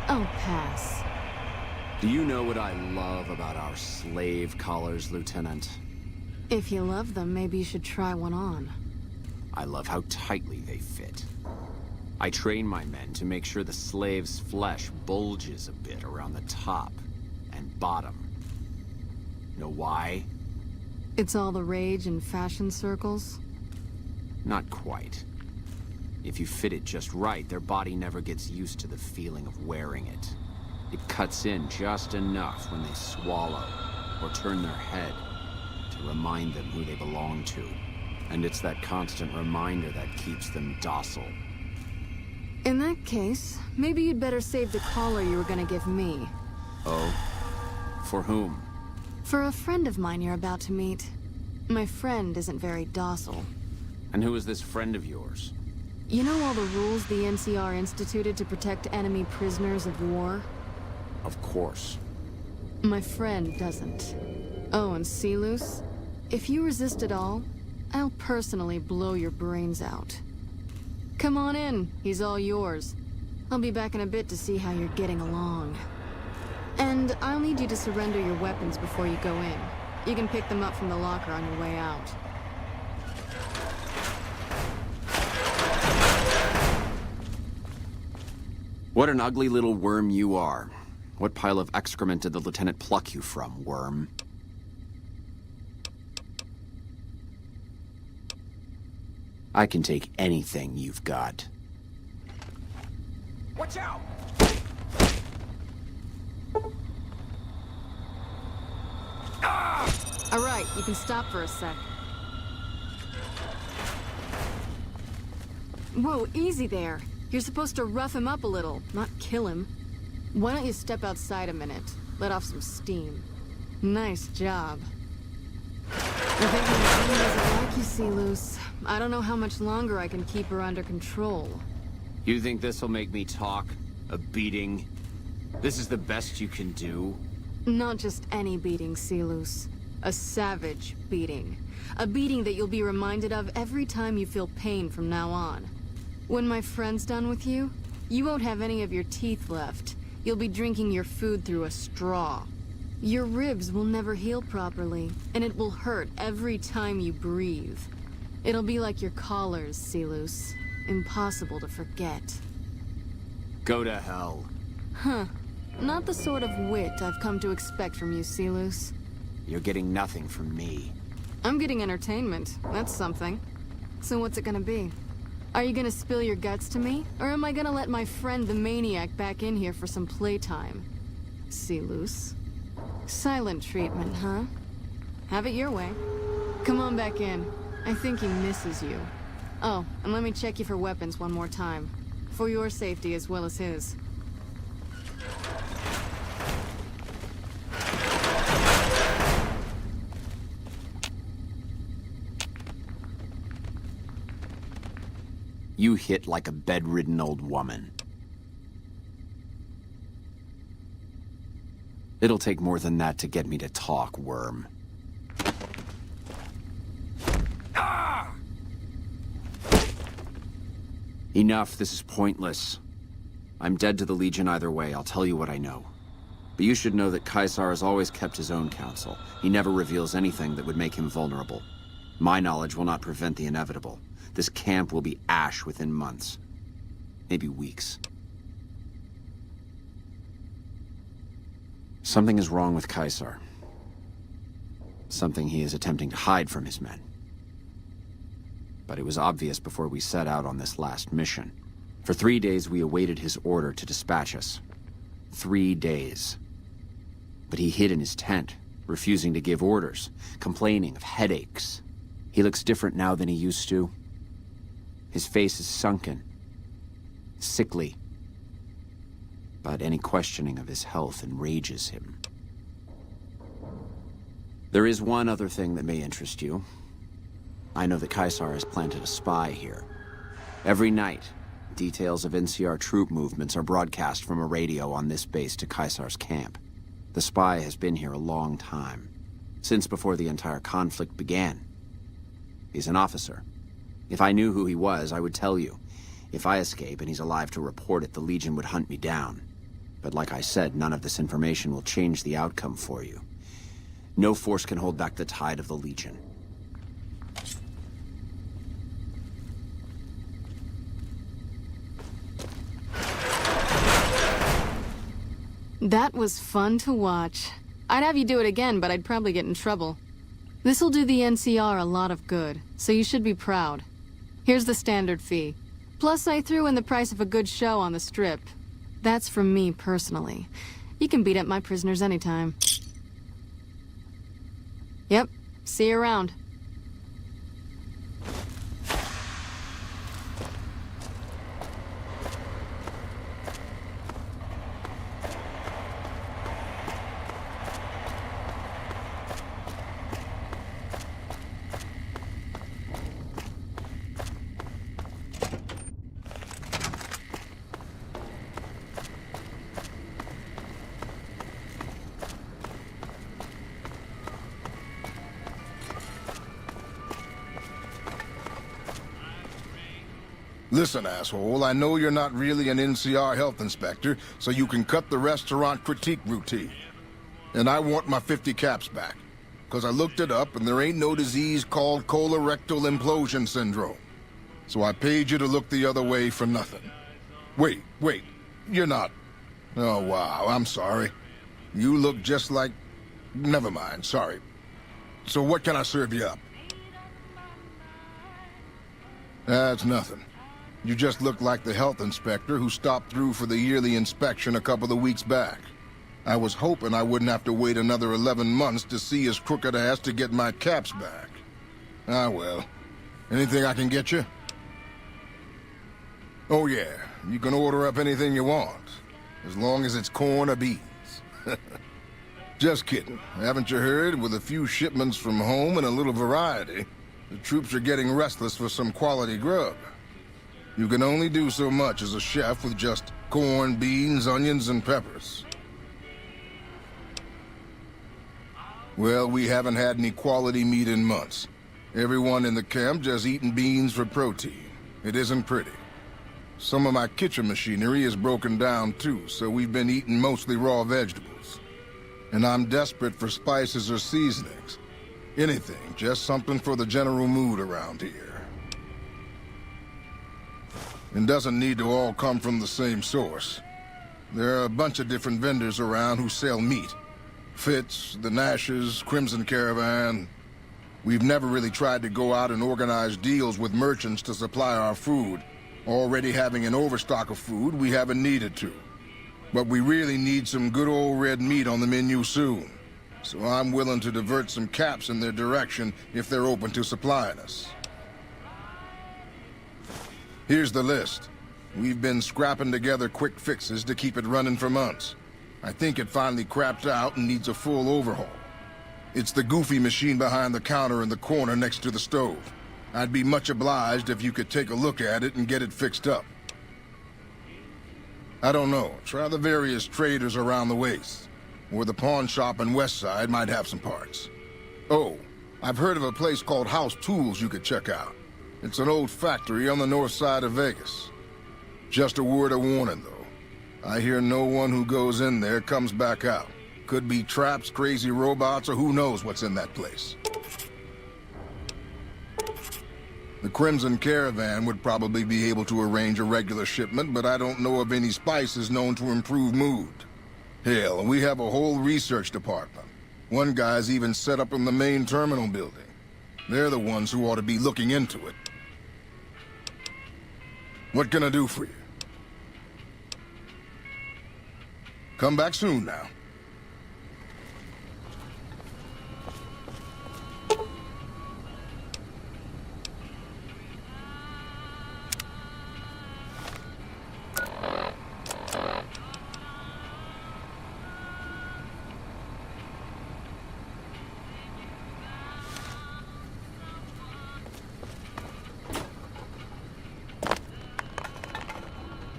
Oh, pass. Do you know what I love about our slave collars, Lieutenant? If you love them, maybe you should try one on. I love how tightly they fit. I train my men to make sure the slave's flesh bulges a bit around the top and bottom. Know why? It's all the rage in fashion circles? Not quite. If you fit it just right, their body never gets used to the feeling of wearing it. It cuts in just enough when they swallow or turn their head to remind them who they belong to. And it's that constant reminder that keeps them docile. In that case, maybe you'd better save the collar you were gonna give me. Oh? For whom? For a friend of mine you're about to meet. My friend isn't very docile. And who is this friend of yours? You know all the rules the NCR instituted to protect enemy prisoners of war? Of course. My friend doesn't. Oh, and Silus? If you resist at all, I'll personally blow your brains out. Come on in, he's all yours. I'll be back in a bit to see how you're getting along. And I'll need you to surrender your weapons before you go in. You can pick them up from the locker on your way out. What an ugly little worm you are. What pile of excrement did the lieutenant pluck you from, worm? I can take anything you've got. Watch out! All right, you can stop for a sec. Whoa, easy there. You're supposed to rough him up a little, not kill him. Why don't you step outside a minute? Let off some steam. Nice job. I think my team doesn't like you, Silus. I don't know how much longer I can keep her under control. You think this'll make me talk? A beating? This is the best you can do? Not just any beating, Silus. A savage beating. A beating that you'll be reminded of every time you feel pain from now on. When my friend's done with you, you won't have any of your teeth left. You'll be drinking your food through a straw. Your ribs will never heal properly, and it will hurt every time you breathe. It'll be like your collars, Silus. Impossible to forget. Go to hell. Huh. Not the sort of wit I've come to expect from you, Silus. You're getting nothing from me. I'm getting entertainment. That's something. So what's it gonna be? Are you gonna spill your guts to me? Or am I gonna let my friend the Maniac back in here for some playtime? See loose? Silent treatment, huh? Have it your way. Come on back in. I think he misses you. Oh, and let me check you for weapons one more time. For your safety as well as his. You hit like a bedridden old woman. It'll take more than that to get me to talk, worm. Ah! Enough, this is pointless. I'm dead to the Legion either way, I'll tell you what I know. But you should know that Caesar has always kept his own counsel. He never reveals anything that would make him vulnerable. My knowledge will not prevent the inevitable. This camp will be ash within months. Maybe weeks. Something is wrong with Caesar. Something he is attempting to hide from his men. But it was obvious before we set out on this last mission. For 3 days we awaited his order to dispatch us. 3 days. But he hid in his tent, refusing to give orders, complaining of headaches. He looks different now than he used to. His face is sunken, sickly. But any questioning of his health enrages him. There is one other thing that may interest you. I know that Caesar has planted a spy here. Every night, details of NCR troop movements are broadcast from a radio on this base to Caesar's camp. The spy has been here a long time, since before the entire conflict began. He's an officer. If I knew who he was, I would tell you. If I escape and he's alive to report it, the Legion would hunt me down. But like I said, none of this information will change the outcome for you. No force can hold back the tide of the Legion. That was fun to watch. I'd have you do it again, but I'd probably get in trouble. This'll do the NCR a lot of good, so you should be proud. Here's the standard fee. Plus, I threw in the price of a good show on the Strip. That's from me personally. You can beat up my prisoners anytime. Yep, see you around. Listen, asshole, I know you're not really an NCR health inspector, so you can cut the restaurant critique routine. And I want my 50 caps back. Because I looked it up, and there ain't no disease called colorectal implosion syndrome. So I paid you to look the other way for nothing. Wait, you're not... Oh, wow, I'm sorry. You look just like... Never mind, sorry. So what can I serve you up? That's nothing. You just look like the health inspector who stopped through for the yearly inspection a couple of weeks back. I was hoping I wouldn't have to wait another 11 months to see his crooked ass to get my caps back. Ah, well. Anything I can get you? Oh, yeah. You can order up anything you want. As long as it's corn or beans. Just kidding. Haven't you heard? With a few shipments from home and a little variety, the troops are getting restless for some quality grub. You can only do so much as a chef with just corn, beans, onions, and peppers. Well, we haven't had any quality meat in months. Everyone in the camp just eating beans for protein. It isn't pretty. Some of my kitchen machinery is broken down too, so we've been eating mostly raw vegetables. And I'm desperate for spices or seasonings. Anything, just something for the general mood around here. It doesn't need to all come from the same source. There are a bunch of different vendors around who sell meat. Fitz, the Nashes, Crimson Caravan. We've never really tried to go out and organize deals with merchants to supply our food. Already having an overstock of food, we haven't needed to. But we really need some good old red meat on the menu soon. So I'm willing to divert some caps in their direction if they're open to supplying us. Here's the list. We've been scrapping together quick fixes to keep it running for months. I think it finally crapped out and needs a full overhaul. It's the goofy machine behind the counter in the corner next to the stove. I'd be much obliged if you could take a look at it and get it fixed up. I don't know. Try the various traders around the waste. Or the pawn shop in West Side might have some parts. Oh, I've heard of a place called House Tools you could check out. It's an old factory on the north side of Vegas. Just a word of warning, though. I hear no one who goes in there comes back out. Could be traps, crazy robots, or who knows what's in that place. The Crimson Caravan would probably be able to arrange a regular shipment, but I don't know of any spices known to improve mood. Hell, we have a whole research department. One guy's even set up in the main terminal building. They're the ones who ought to be looking into it. What can I do for you? Come back soon now.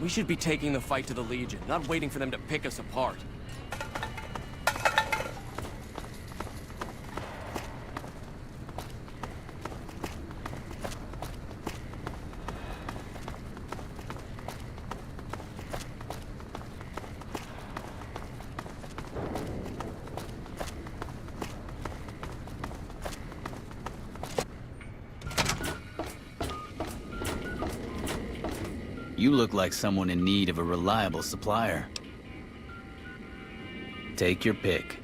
We should be taking the fight to the Legion, not waiting for them to pick us apart. You look like someone in need of a reliable supplier. Take your pick.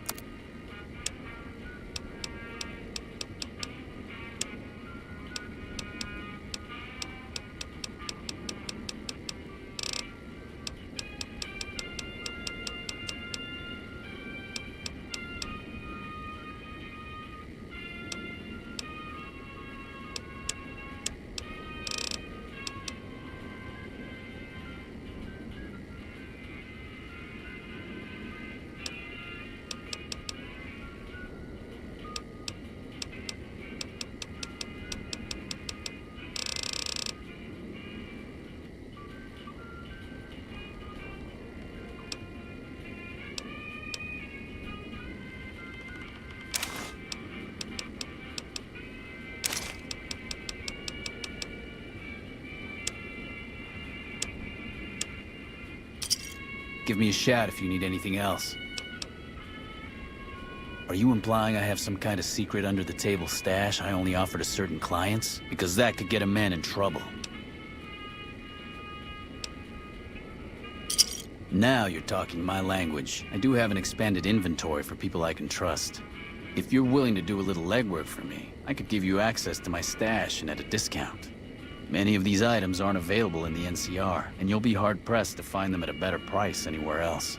Give me a shout if you need anything else. Are you implying I have some kind of secret under-the-table stash I only offer to certain clients? Because that could get a man in trouble. Now you're talking my language. I do have an expanded inventory for people I can trust. If you're willing to do a little legwork for me, I could give you access to my stash and at a discount. Many of these items aren't available in the NCR, and you'll be hard-pressed to find them at a better price anywhere else.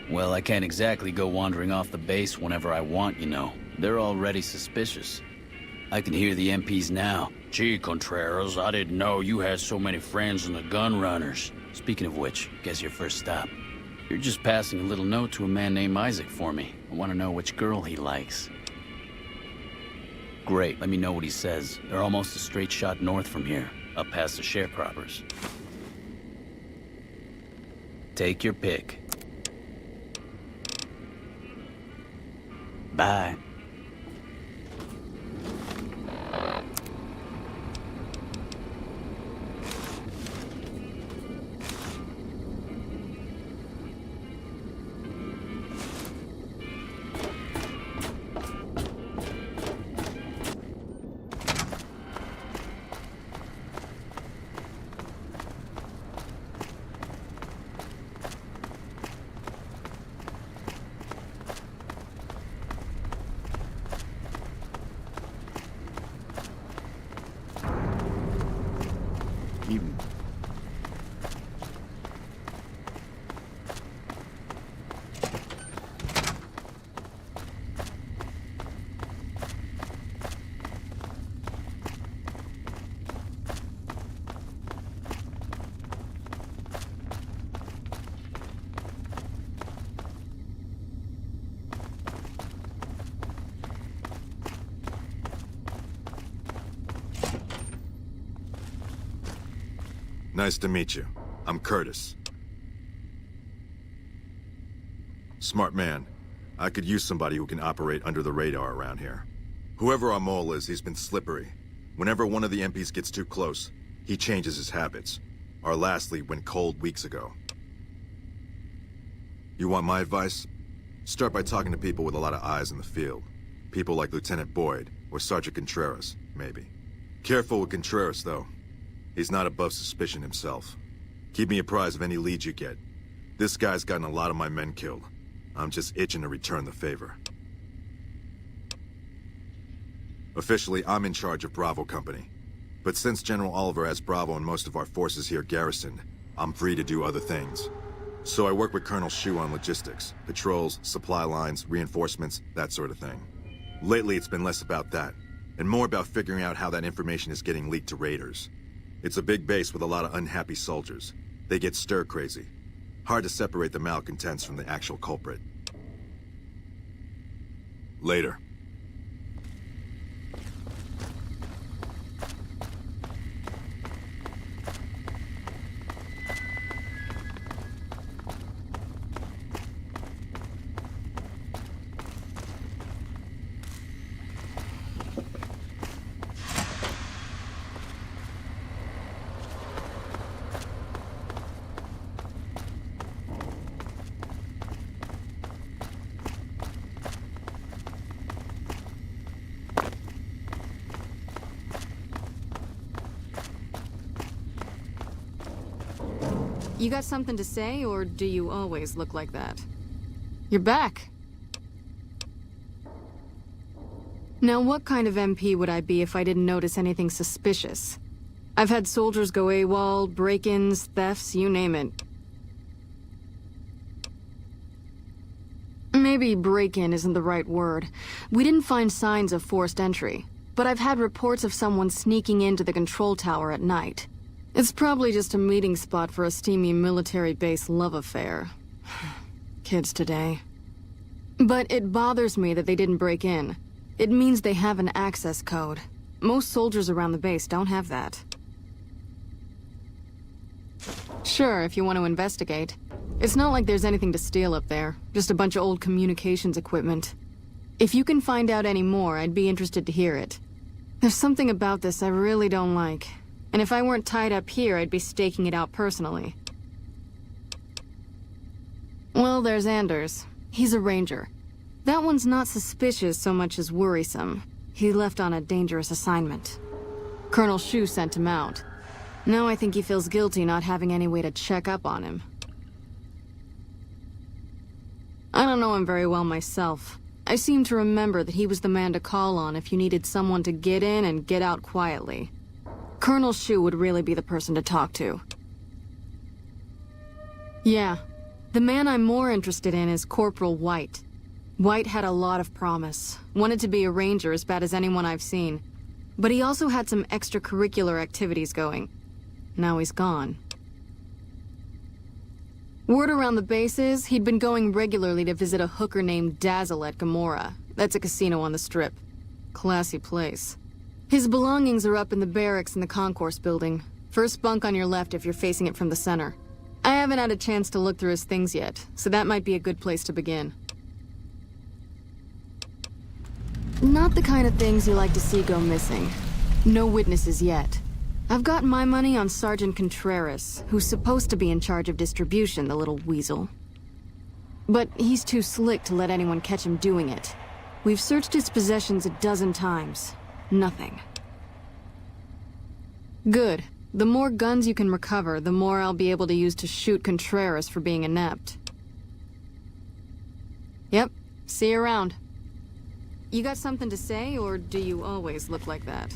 Well, I can't exactly go wandering off the base whenever I want, you know. They're already suspicious. I can hear the MPs now. Gee, Contreras, I didn't know you had so many friends in the gun runners. Speaking of which, guess your first stop. You're just passing a little note to a man named Isaac for me. I want to know which girl he likes. Great, let me know what he says. They're almost a straight shot north from here, up past the sharecroppers. Take your pick. Bye. Nice to meet you. I'm Curtis. Smart man. I could use somebody who can operate under the radar around here. Whoever our mole is, he's been slippery. Whenever one of the MPs gets too close, he changes his habits. Our last lead went cold weeks ago. You want my advice? Start by talking to people with a lot of eyes in the field. People like Lieutenant Boyd, or Sergeant Contreras, maybe. Careful with Contreras, though. He's not above suspicion himself. Keep me apprised of any leads you get. This guy's gotten a lot of my men killed. I'm just itching to return the favor. Officially, I'm in charge of Bravo Company. But since General Oliver has Bravo and most of our forces here garrisoned, I'm free to do other things. So I work with Colonel Shu on logistics, patrols, supply lines, reinforcements, that sort of thing. Lately, it's been less about that, and more about figuring out how that information is getting leaked to raiders. It's a big base with a lot of unhappy soldiers. They get stir-crazy. Hard to separate the malcontents from the actual culprit. Later. You got something to say, or do you always look like that? You're back. Now, what kind of MP would I be if I didn't notice anything suspicious? I've had soldiers go AWOL, break-ins, thefts, you name it. Maybe break-in isn't the right word. We didn't find signs of forced entry, but I've had reports of someone sneaking into the control tower at night. It's probably just a meeting spot for a steamy military base love affair. Kids today. But it bothers me that they didn't break in. It means they have an access code. Most soldiers around the base don't have that. Sure, if you want to investigate. It's not like there's anything to steal up there. Just a bunch of old communications equipment. If you can find out any more, I'd be interested to hear it. There's something about this I really don't like. And if I weren't tied up here, I'd be staking it out personally. Well, there's Anders. He's a ranger. That one's not suspicious so much as worrisome. He left on a dangerous assignment. Colonel Shu sent him out. Now I think he feels guilty not having any way to check up on him. I don't know him very well myself. I seem to remember that he was the man to call on if you needed someone to get in and get out quietly. Colonel Shu would really be the person to talk to. Yeah. The man I'm more interested in is Corporal White. White had a lot of promise. Wanted to be a ranger as bad as anyone I've seen. But he also had some extracurricular activities going. Now he's gone. Word around the base is he'd been going regularly to visit a hooker named Dazzle at Gamora. That's a casino on the Strip. Classy place. His belongings are up in the barracks in the concourse building. First bunk on your left if you're facing it from the center. I haven't had a chance to look through his things yet, so that might be a good place to begin. Not the kind of things you like to see go missing. No witnesses yet. I've got my money on Sergeant Contreras, who's supposed to be in charge of distribution, the little weasel. But he's too slick to let anyone catch him doing it. We've searched his possessions a dozen times. Nothing. Good. The more guns you can recover, the more I'll be able to use to shoot Contreras for being inept. Yep. See you around. You got something to say, or do you always look like that?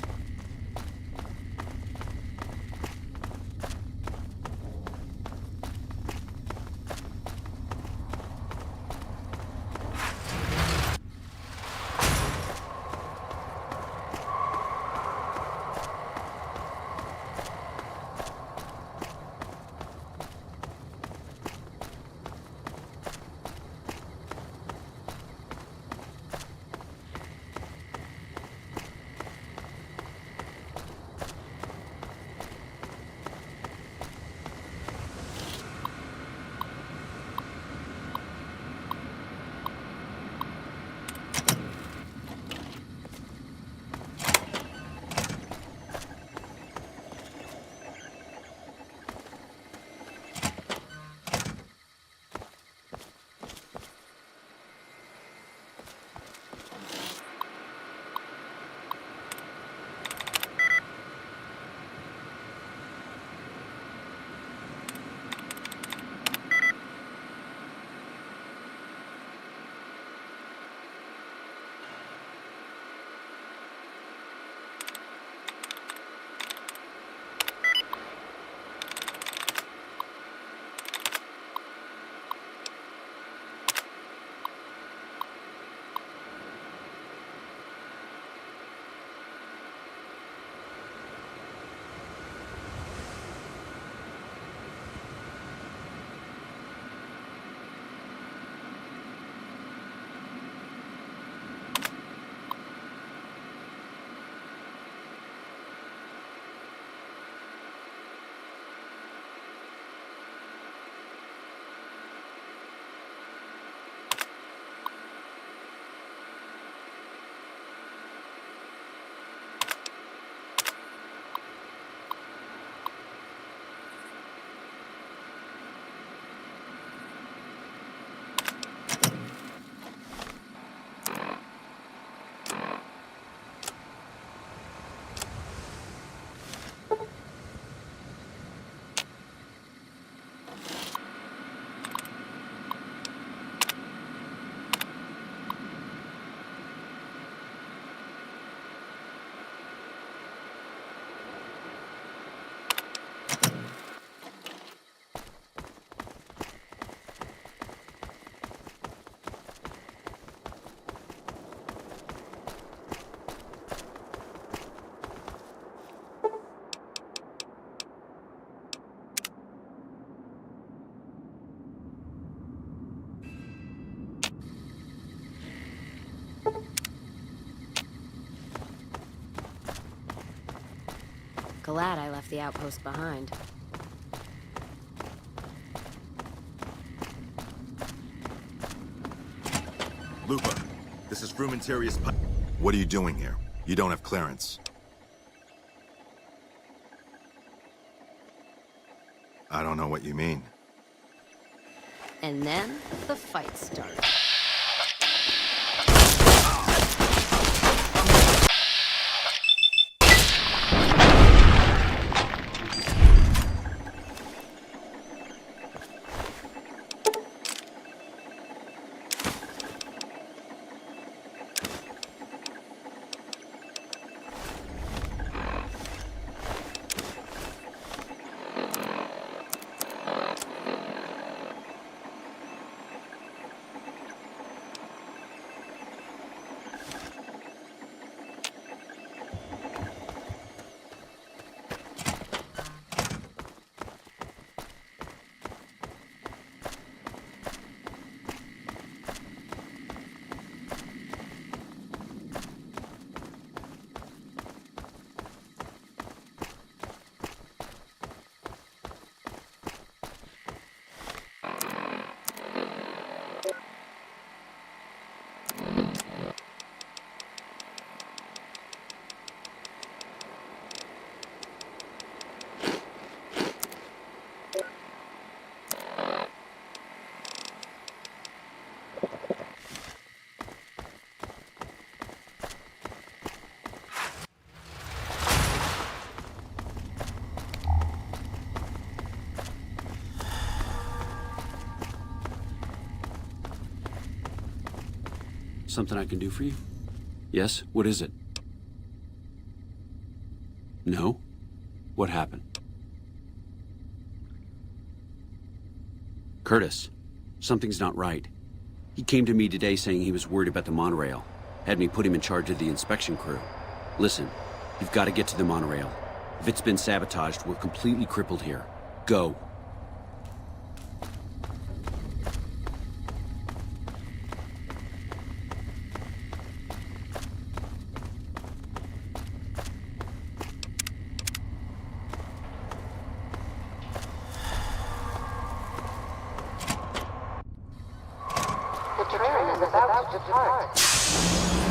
glad I left the outpost behind. Lupa, this is Frumentarius Pi- What are you doing here? You don't have clearance. I don't know what you mean. And then the fight started. Something I can do for you? Yes? What is it? No? What happened? Curtis, something's not right. He came to me today saying he was worried about the monorail. Had me put him in charge of the inspection crew. Listen, you've got to get to the monorail. If it's been sabotaged, we're completely crippled here. Go. The train is about to depart.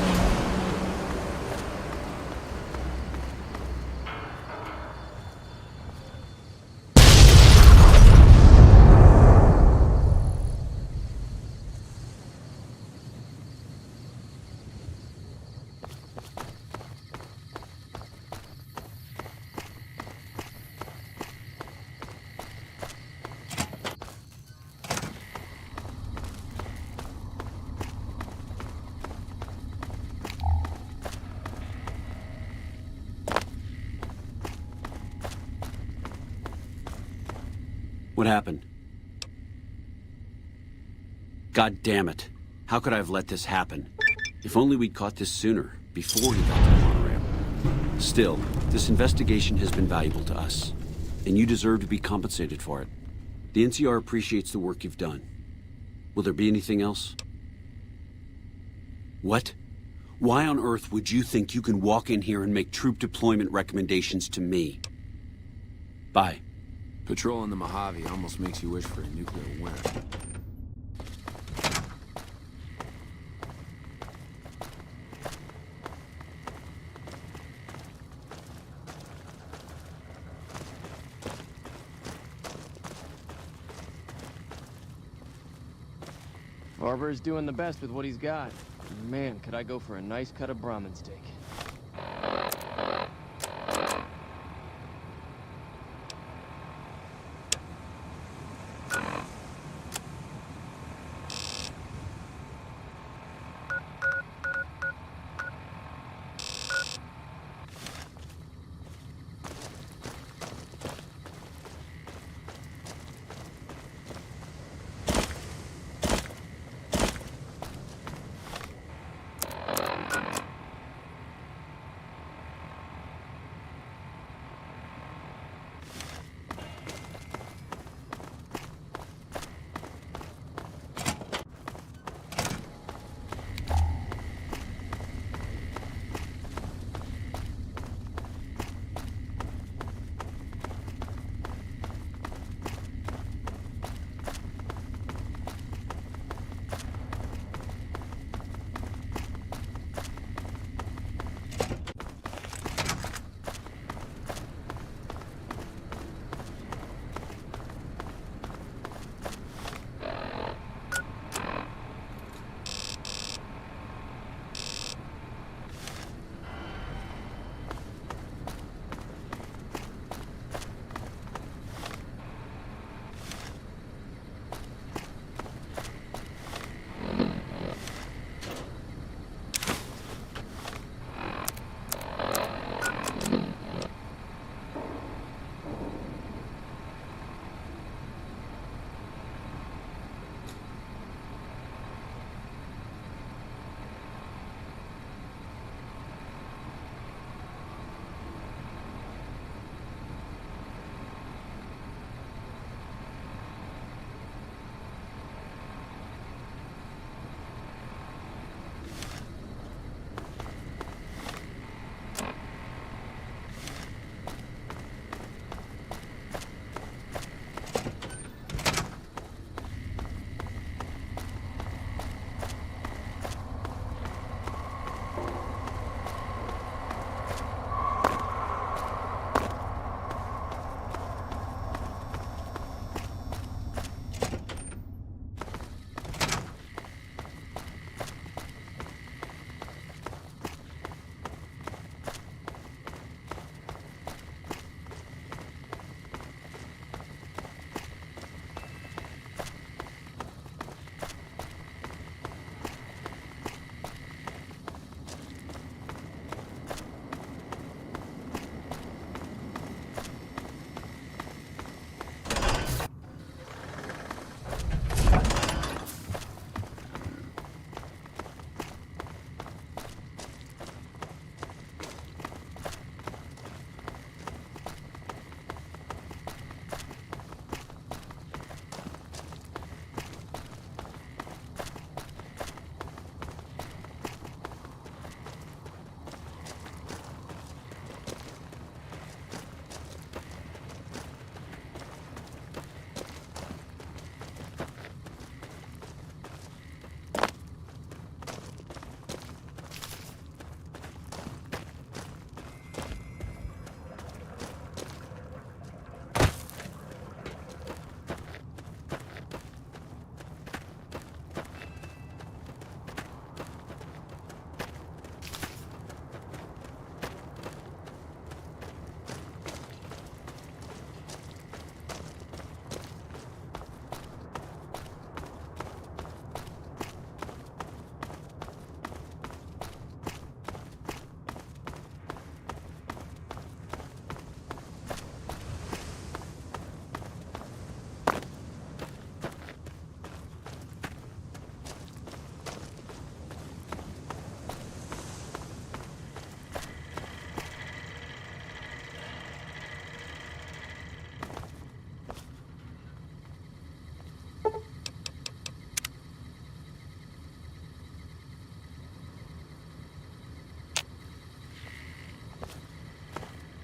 What happened? God damn it. How could I have let this happen? If only we'd caught this sooner, before he got to the monorail. Still, this investigation has been valuable to us, and you deserve to be compensated for it. The NCR appreciates the work you've done. Will there be anything else? What? Why on earth would you think you can walk in here and make troop deployment recommendations to me? Bye. Patrolling the Mojave almost makes you wish for a nuclear winter. Barber's doing the best with what he's got. Man, could I go for a nice cut of Brahmin steak.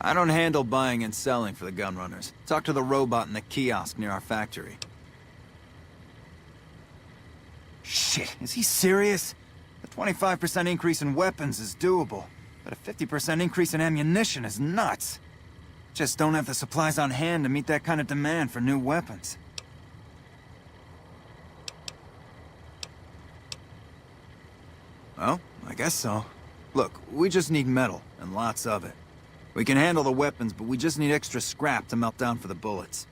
I don't handle buying and selling for the gun runners. Talk to the robot in the kiosk near our factory. Shit, is he serious? A 25% increase in weapons is doable, but a 50% increase in ammunition is nuts. Just don't have the supplies on hand to meet that kind of demand for new weapons. Well, I guess so. Look, we just need metal, and lots of it. We can handle the weapons, but we just need extra scrap to melt down for the bullets.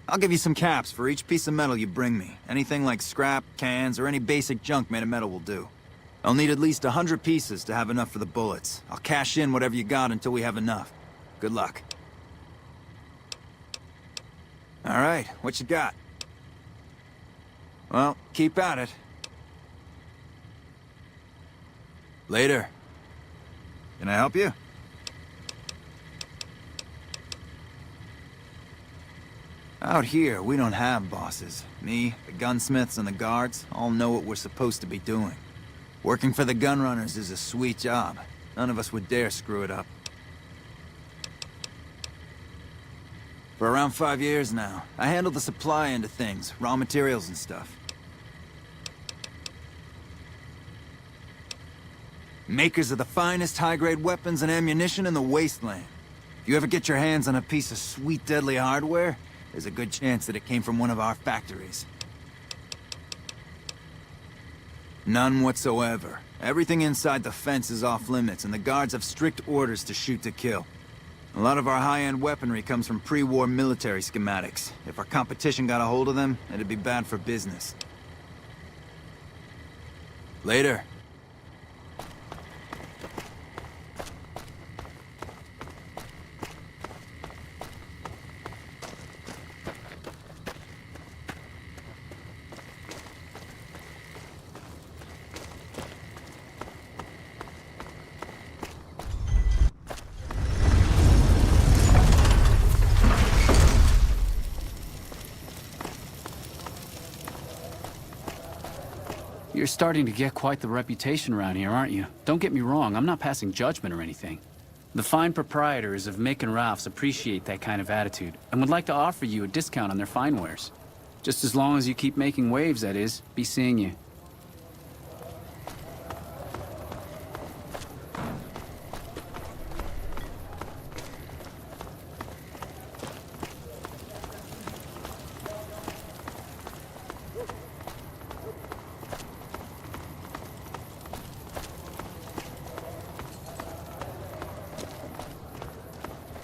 I'll give you some caps for each piece of metal you bring me. Anything like scrap, cans, or any basic junk made of metal will do. I'll need at least 100 pieces to have enough for the bullets. I'll cash in whatever you got until we have enough. Good luck. All right, what you got? Well, keep at it. Later. Can I help you? Out here, we don't have bosses. Me, the gunsmiths, and the guards all know what we're supposed to be doing. Working for the gun runners is a sweet job. None of us would dare screw it up. For around 5 years now, I handle the supply end of things, raw materials and stuff. Makers of the finest high-grade weapons and ammunition in the wasteland. If you ever get your hands on a piece of sweet, deadly hardware, there's a good chance that it came from one of our factories. None whatsoever. Everything inside the fence is off limits, and the guards have strict orders to shoot to kill. A lot of our high-end weaponry comes from pre-war military schematics. If our competition got a hold of them, it'd be bad for business. Later. You're starting to get quite the reputation around here, aren't you? Don't get me wrong, I'm not passing judgment or anything. The fine proprietors of Mick and Ralph's appreciate that kind of attitude, and would like to offer you a discount on their fine wares. Just as long as you keep making waves, that is. Be seeing you.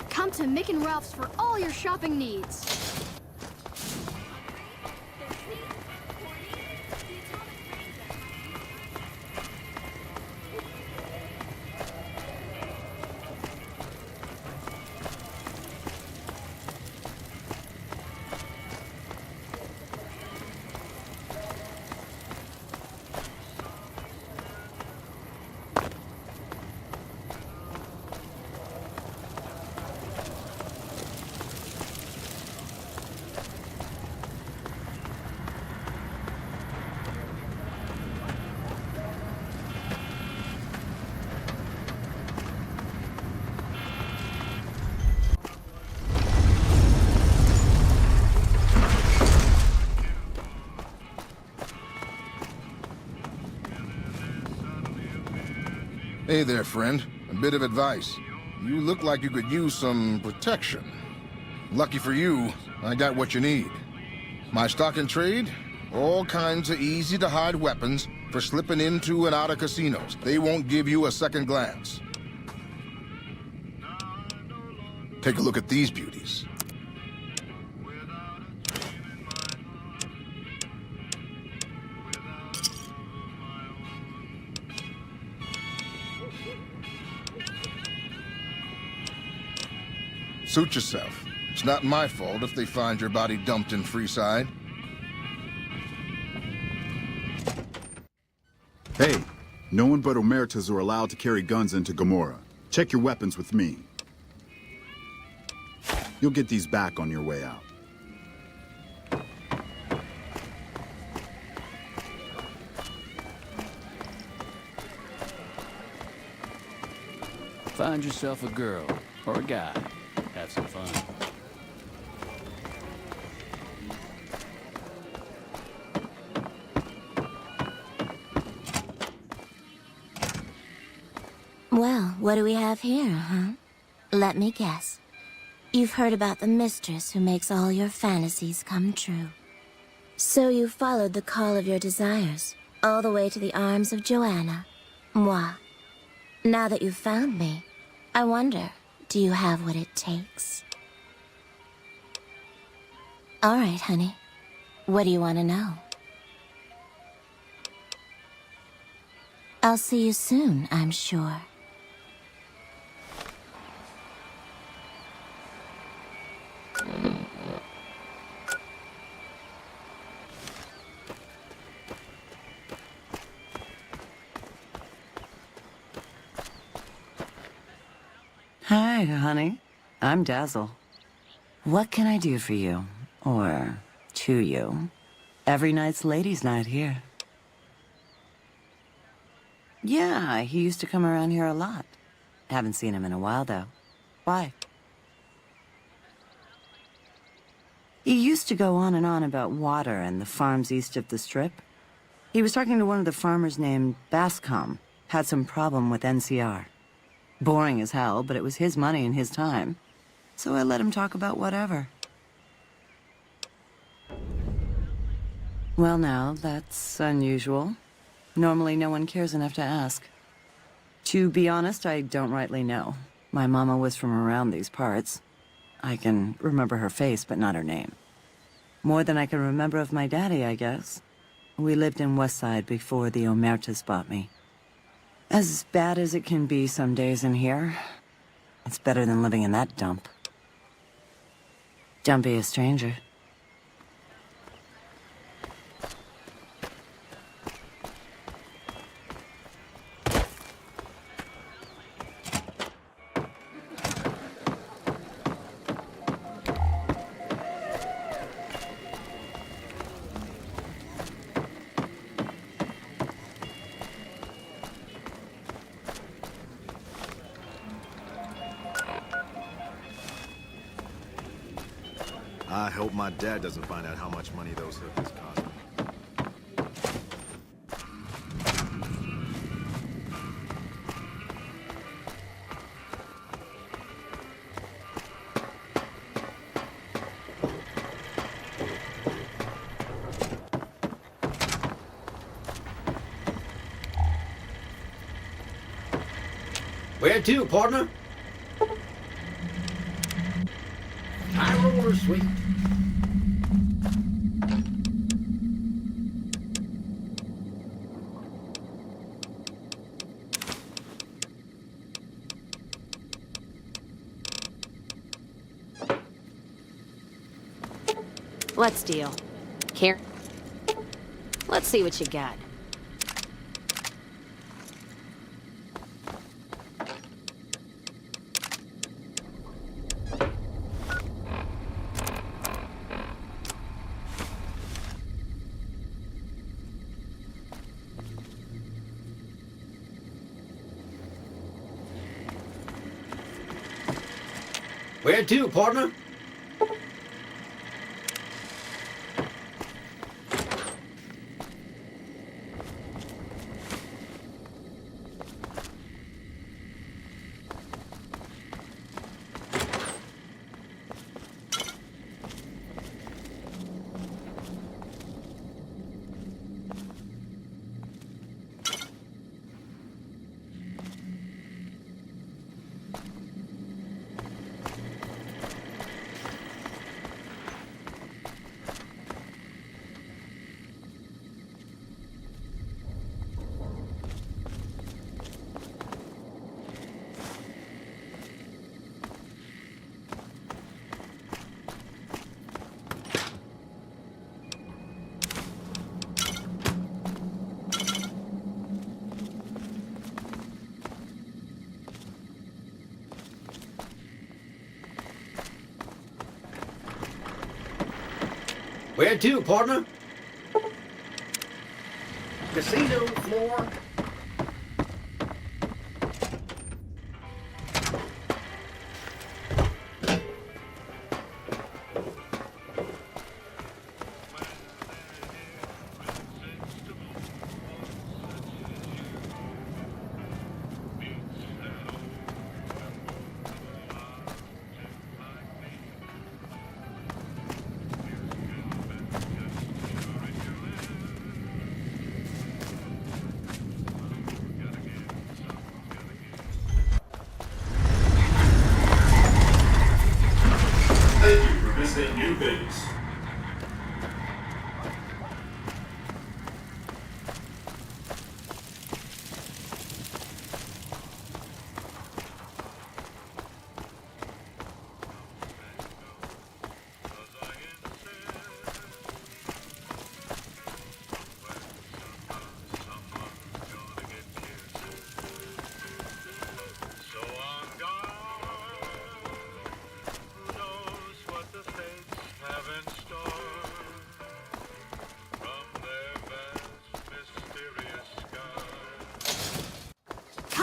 Come to Mick and Ralph's for all your shopping needs. Hey there, friend. A bit of advice. You look like you could use some protection. Lucky for you, I got what you need. My stock and trade? All kinds of easy-to-hide weapons for slipping into and out of casinos. They won't give you a second glance. Take a look at these beauties. Suit yourself. It's not my fault if they find your body dumped in Freeside. Hey, no one but Omertas are allowed to carry guns into Gomorrah. Check your weapons with me. You'll get these back on your way out. Find yourself a girl, or a guy. have some fun. Well, what do we have here, huh? Let me guess. You've heard about the mistress who makes all your fantasies come true. So you followed the call of your desires, all the way to the arms of Joanna. Moi. Now that you've found me, I wonder, do you have what it takes? All right, honey. What do you want to know? I'll see you soon, I'm sure. Hi, honey. I'm Dazzle. What can I do for you? Or to you? Every night's ladies' night here. Yeah, he used to come around here a lot. Haven't seen him in a while, though. Why? He used to go on and on about water and the farms east of the Strip. He was talking to one of the farmers named Bascom. Had some problem with NCR. Boring as hell, but it was his money and his time. So I let him talk about whatever. Well now, that's unusual. Normally no one cares enough to ask. To be honest, I don't rightly know. My mama was from around these parts. I can remember her face, but not her name. More than I can remember of my daddy, I guess. We lived in Westside before the Omertas bought me. As bad as it can be some days in here, it's better than living in that dump. Don't be a stranger. I hope my dad doesn't find out how much money those hookers cost me. Where to, partner? High roller, sweet. Let's deal. Here. Let's see what you got. Where to, partner? Where to, partner? Casino floor. visit New Vegas.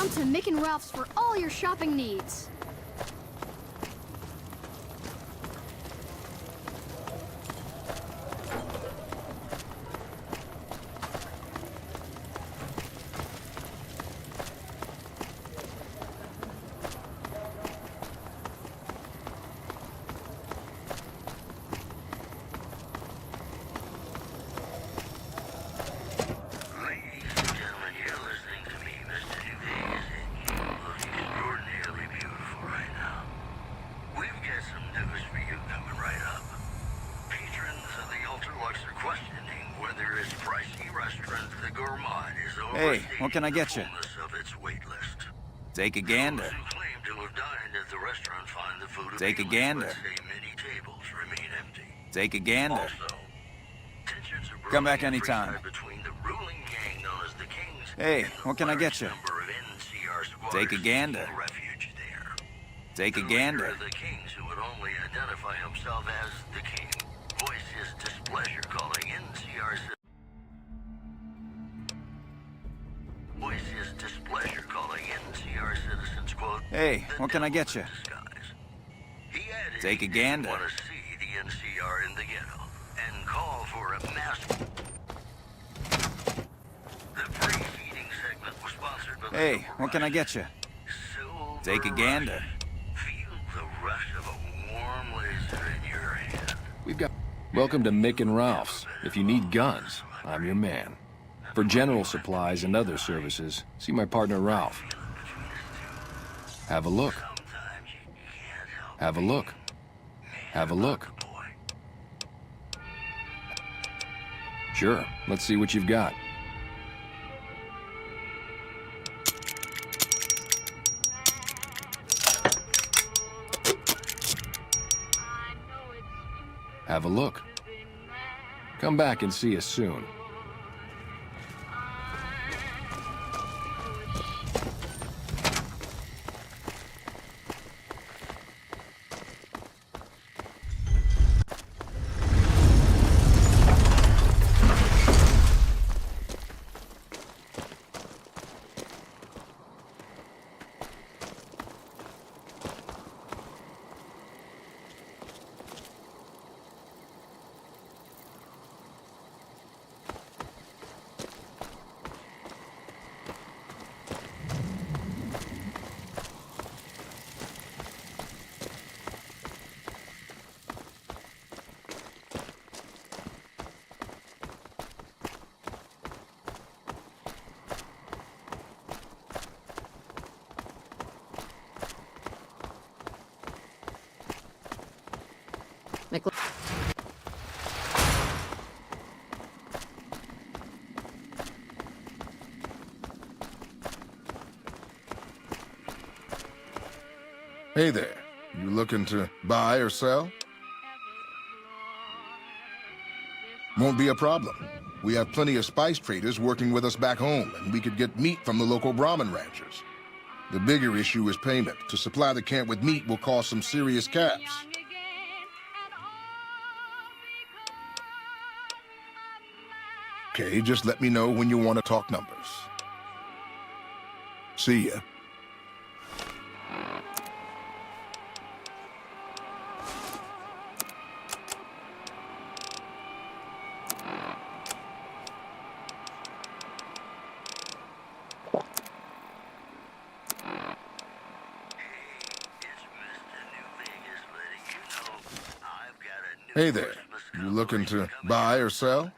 Come to Mick and Ralph's for all your shopping needs. Hey, what can I get you? Take a gander. Take a gander. Take a gander. Come back anytime. Hey, what can I get you? Take a gander. Take a gander. The kings who would only identify himself as the king. Voice his displeasure calling NCR Voice his displeasure calling NCR citizens, quote, Hey, what can I get you? Take a gander. Want to see the NCR in the ghetto and call for a mass. The pre-feeding segment was sponsored by Hey, what can I get you? Take a gander. Feel the rush of a warm laser in your hand. We've got... Welcome to Mick and Ralph's. If you need guns, I'm your man. For general supplies and other services, see my partner Ralph. Have a look. Have a look. Have a look. Sure, let's see what you've got. Have a look. Come back and see us soon. Hey there. You looking to buy or sell? Won't be a problem. We have plenty of spice traders working with us back home, and we could get meat from the local Brahmin ranchers. The bigger issue is payment. To supply the camp with meat will cost some serious caps. Okay, just let me know when you want to talk numbers. See ya. Hey there. You looking to buy or sell?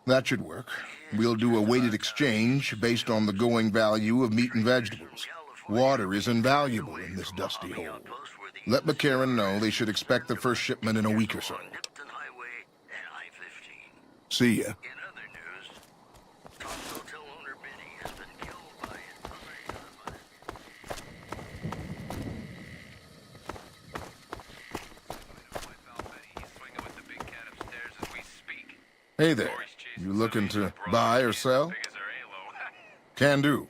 That should work. We'll do a weighted exchange based on the going value of meat and vegetables. Water is invaluable in this dusty hole. Let McCarran know they should expect the first shipment in a week or so. See ya. Hey there. You looking to buy or sell? Can do.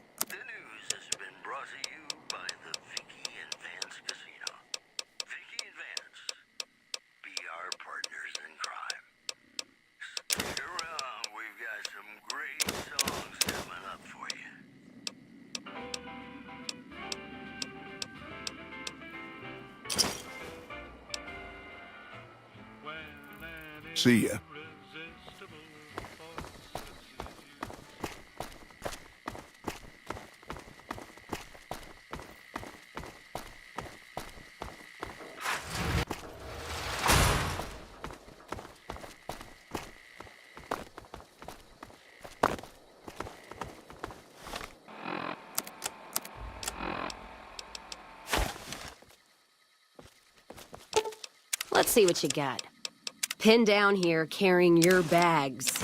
See ya. Let's see what you got. Pinned down here carrying your bags.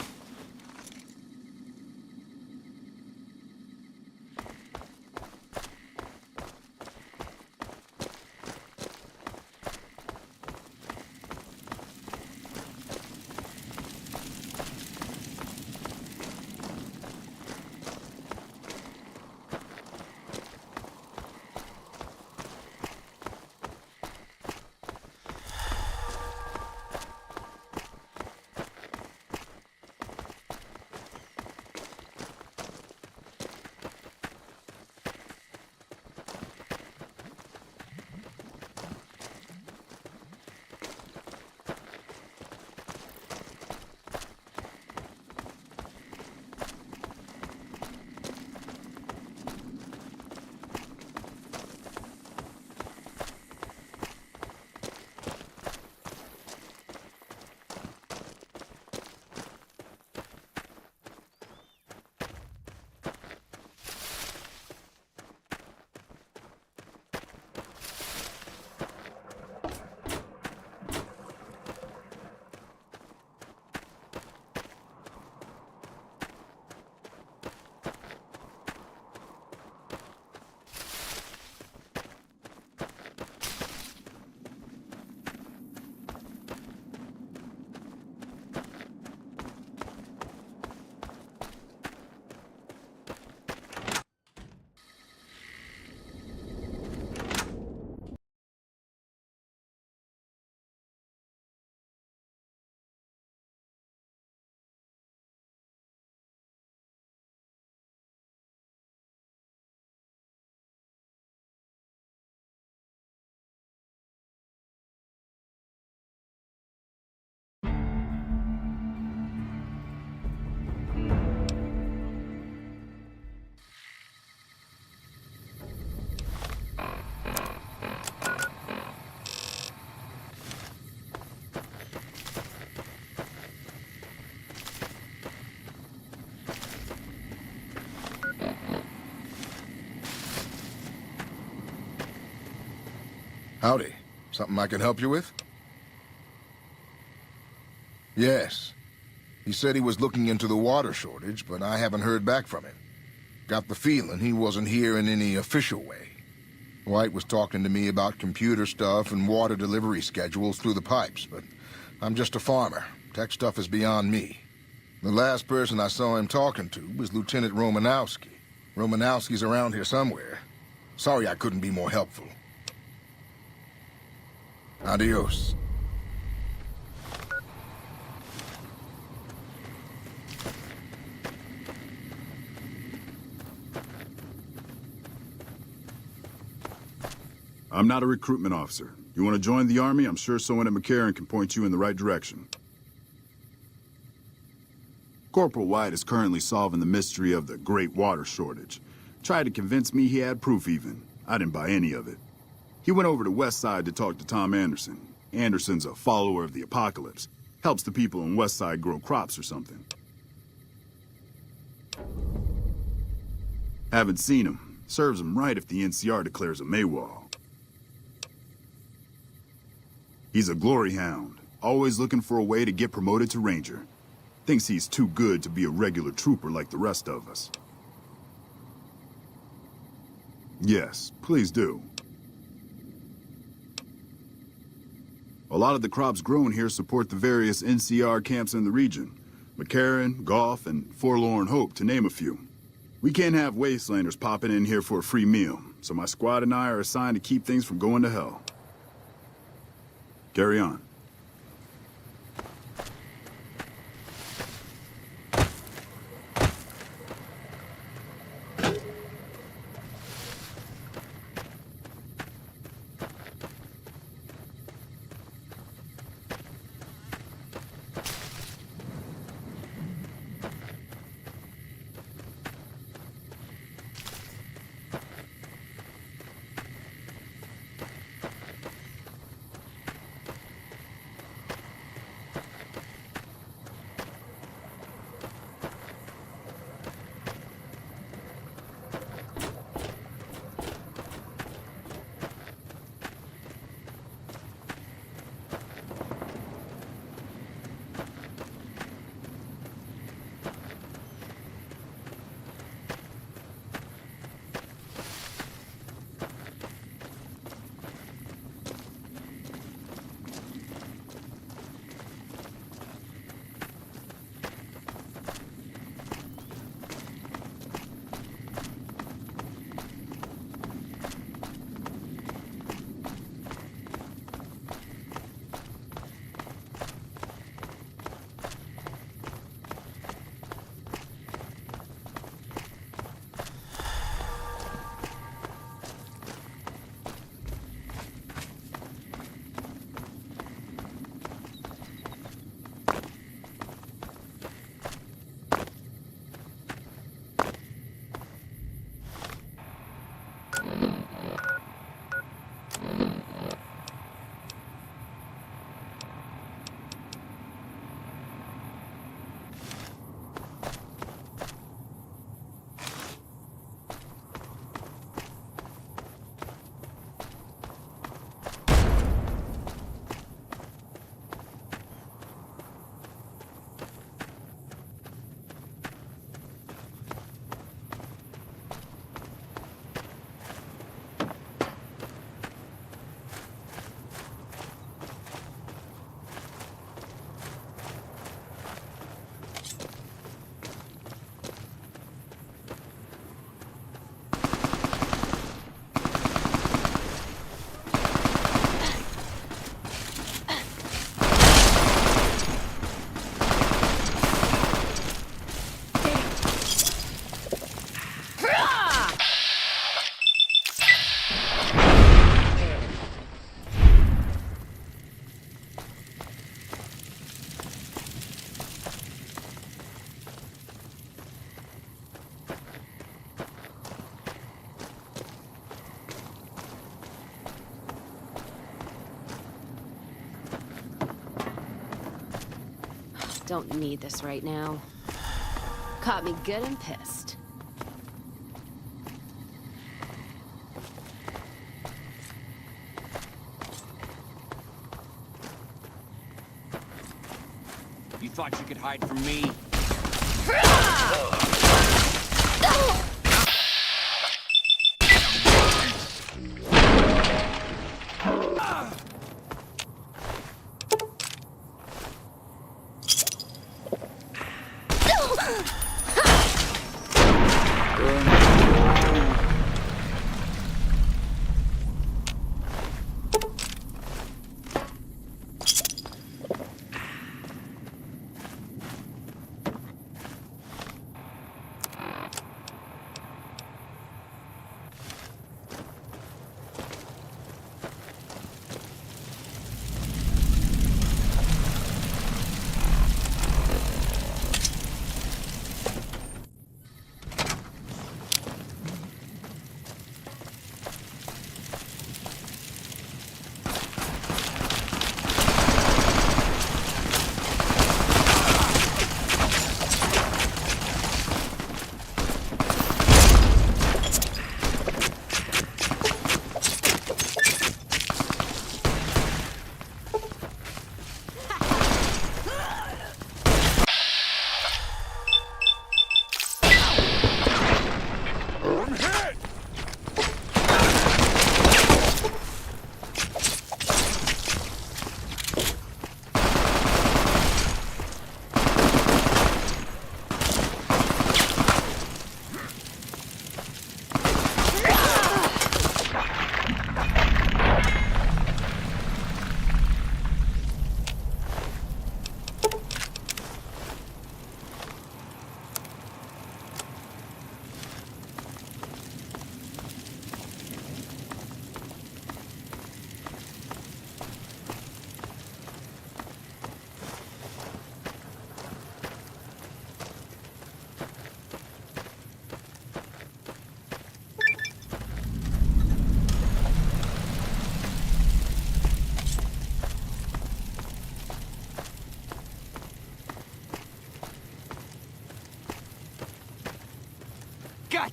Howdy. Something I can help you with? Yes. He said he was looking into the water shortage, but I haven't heard back from him. Got the feeling he wasn't here in any official way. White was talking to me about computer stuff and water delivery schedules through the pipes, but I'm just a farmer. Tech stuff is beyond me. The last person I saw him talking to was Lieutenant Romanowski. Romanowski's around here somewhere. Sorry I couldn't be more helpful. Adios. I'm not a recruitment officer. You want to join the Army? I'm sure someone at McCarran can point you in the right direction. Corporal White is currently solving the mystery of the Great Water Shortage. Tried to convince me he had proof even. I didn't buy any of it. He went over to West Side to talk to Tom Anderson. Anderson's a follower of the apocalypse. Helps the people in West Side grow crops or something. Haven't seen him. Serves him right if the NCR declares him AWOL. He's a glory hound, always looking for a way to get promoted to Ranger. Thinks he's too good to be a regular trooper like the rest of us. Yes, please do. A lot of the crops grown here support the various NCR camps in the region. McCarran, Goff, and Forlorn Hope, to name a few. We can't have wastelanders popping in here for a free meal, so my squad and I are assigned to keep things from going to hell. Carry on. Don't need this right now. Caught me good and pissed. You thought you could hide from me?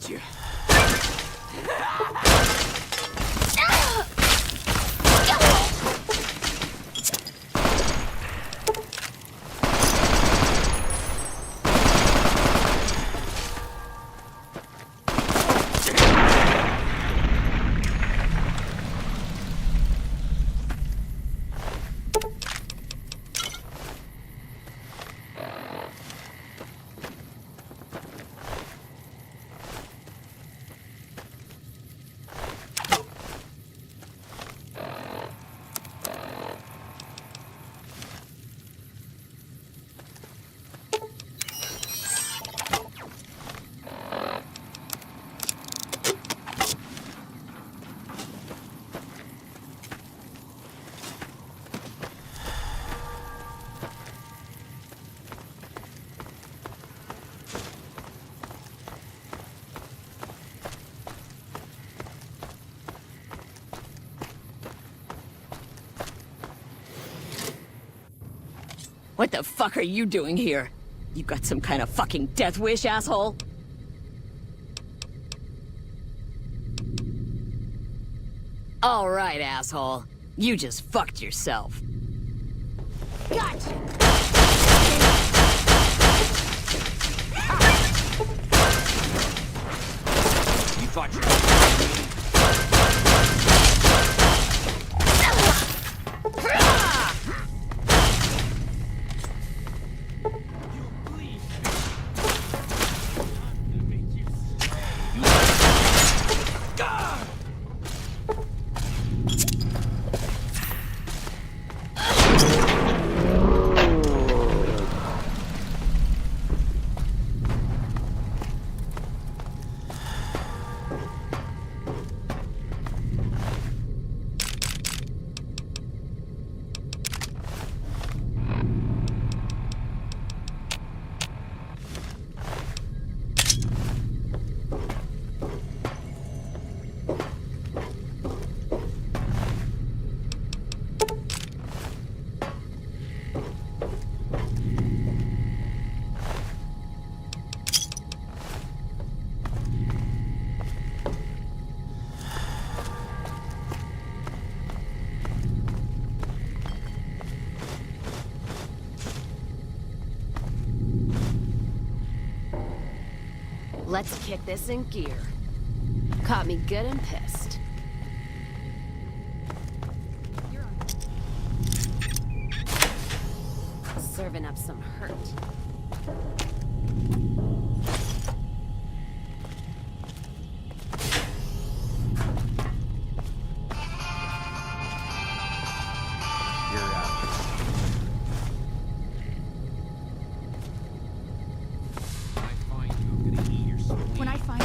got you. What the fuck are you doing here? You got some kind of fucking death wish, asshole? All right, asshole. You just fucked yourself. Gotcha! You thought you were... Let's kick this in gear. Caught me good and pissed. Serving up some hurt. When I find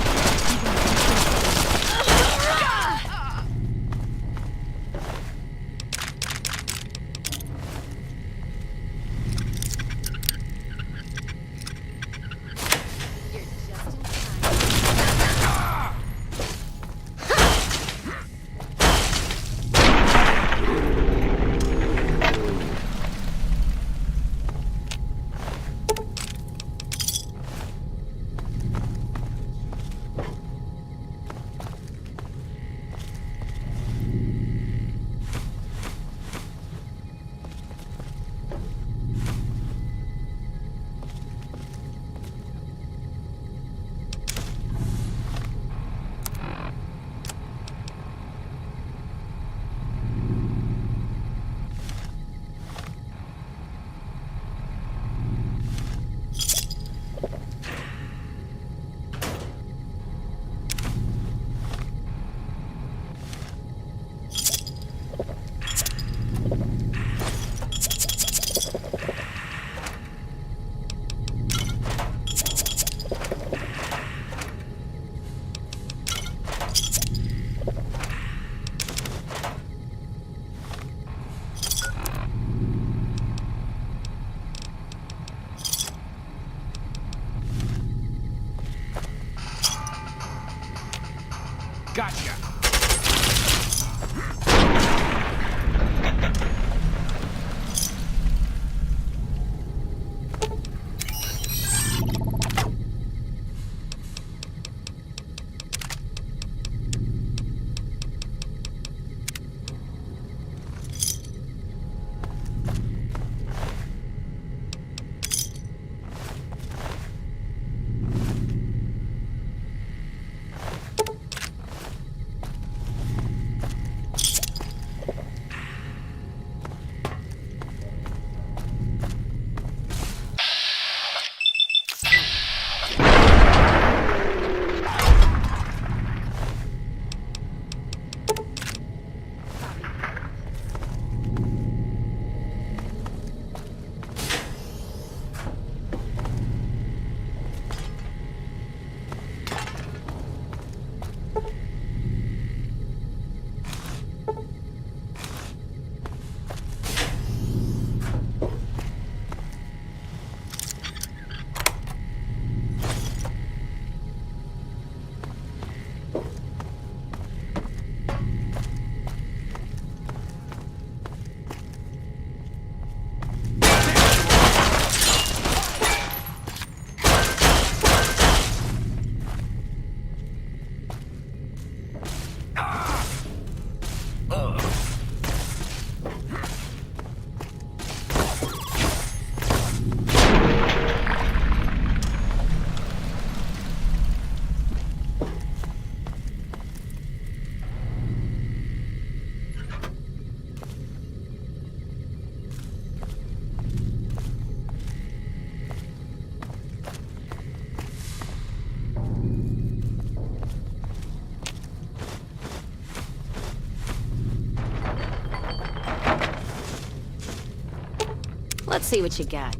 Let's see what you got.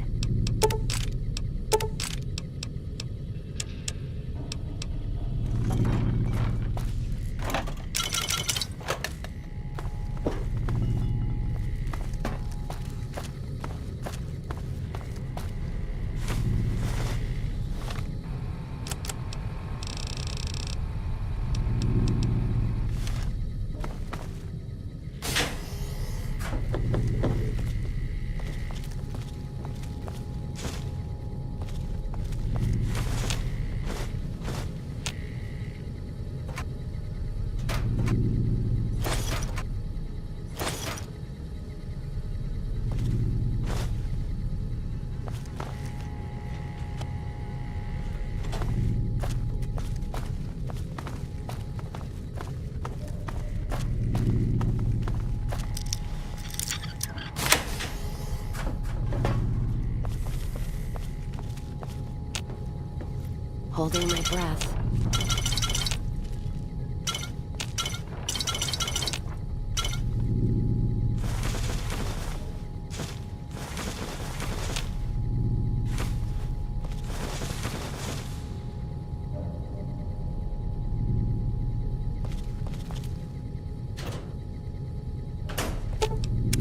Holding my breath.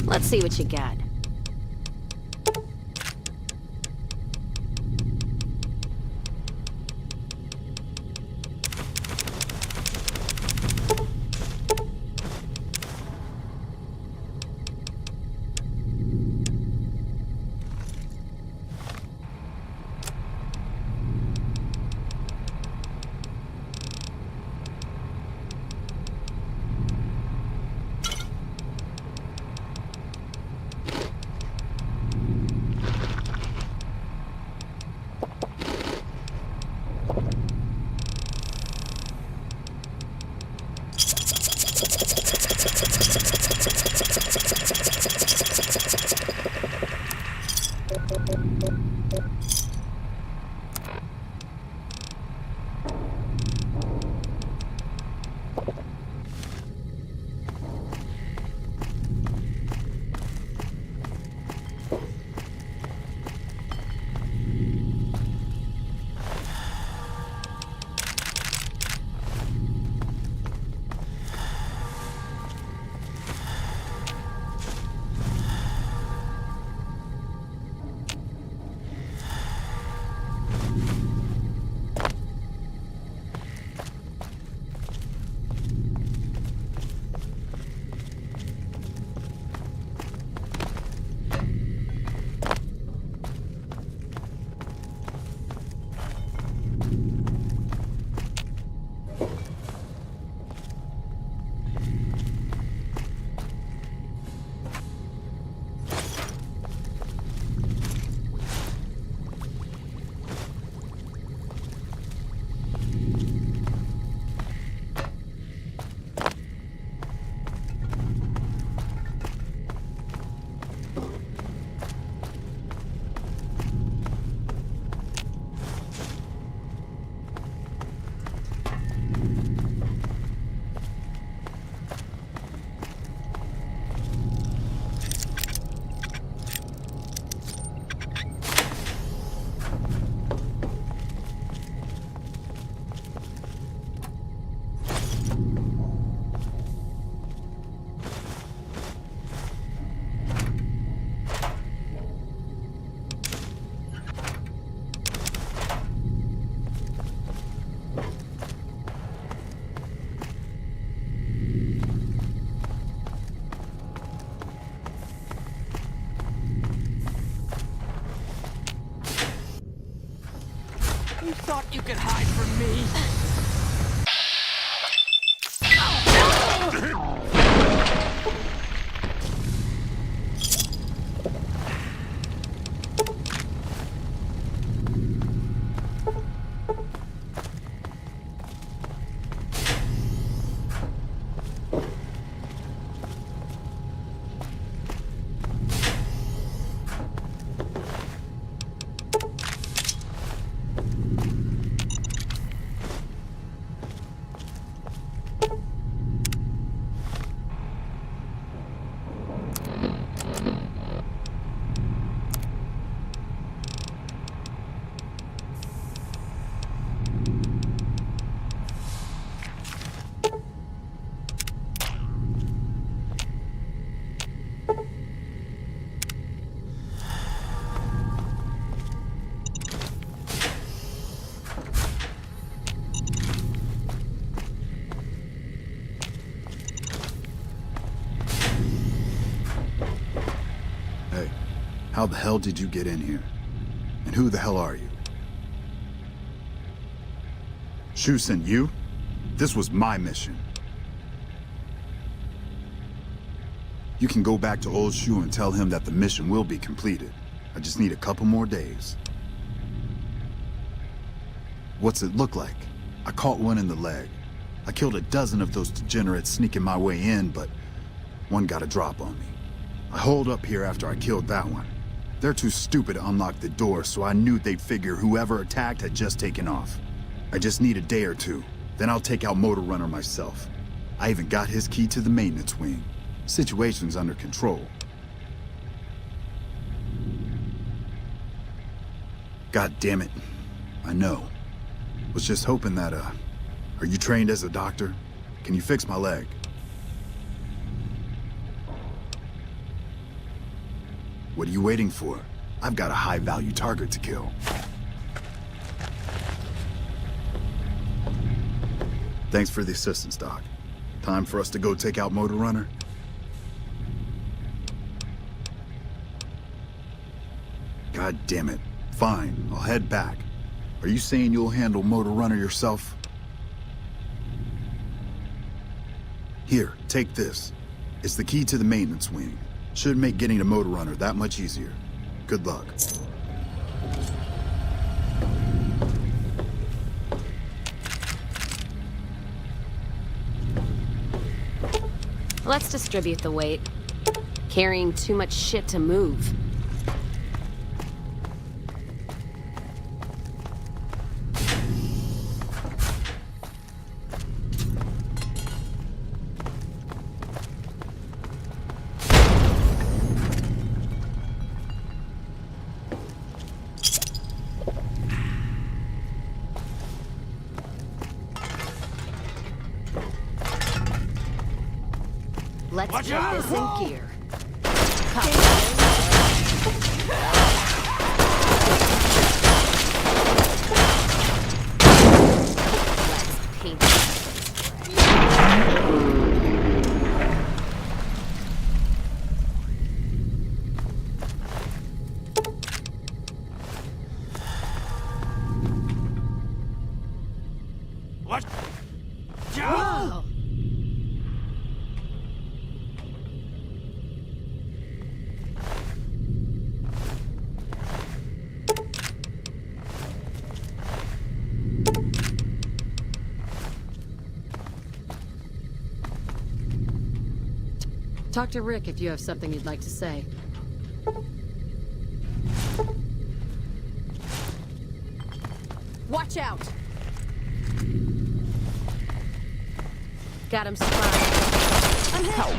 Let's see what you got. You thought you could hide from me? How the hell did you get in here? And who the hell are you? Shu sent you? This was my mission. You can go back to old Shu and tell him that the mission will be completed. I just need a couple more days. What's it look like? I caught one in the leg. I killed a dozen of those degenerates sneaking my way in, but one got a drop on me. I holed up here after I killed that one. They're too stupid to unlock the door, so I knew they'd figure whoever attacked had just taken off. I just need a day or two, then I'll take out Motor Runner myself. I even got his key to the maintenance wing. Situation's under control. God damn it. I know. Was just hoping that, are you trained as a doctor? Can you fix my leg? What are you waiting for? I've got a high-value target to kill. Thanks for the assistance, Doc. Time for us to go take out Motor Runner? God damn it. Fine, I'll head back. Are you saying you'll handle Motor Runner yourself? Here, take this. It's the key to the maintenance wing. Should make getting to Motor Runner that much easier. Good luck. Let's distribute the weight. Carrying too much shit to move. Let's Watch get out! this in gear. Let's paint Watch out! Talk to Rick if you have something you'd like to say. Watch out! Got him spotted. I'm hit.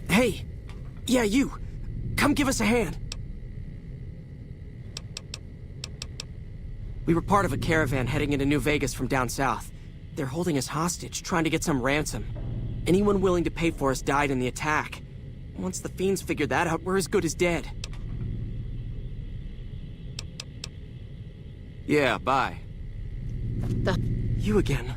Hey! Yeah, you! Come give us a hand! We were part of a caravan heading into New Vegas from down south. They're holding us hostage, trying to get some ransom. Anyone willing to pay for us died in the attack. Once the fiends figured that out, we're as good as dead. Yeah, bye. You again.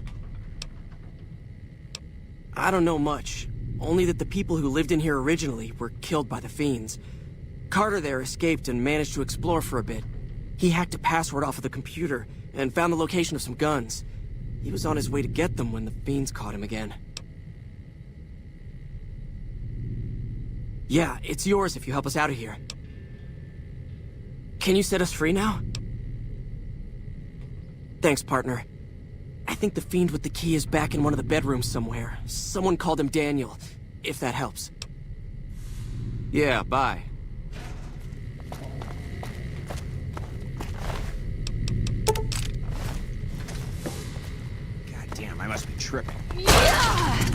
I don't know much. Only that the people who lived in here originally were killed by the fiends. Carter there escaped and managed to explore for a bit. He hacked a password off of the computer and found the location of some guns. He was on his way to get them when the fiends caught him again. Yeah, it's yours if you help us out of here. Can you set us free now? Thanks, partner. I think the fiend with the key is back in one of the bedrooms somewhere. Someone called him Daniel, if that helps. Yeah, bye. God damn, I must be tripping. Yeah!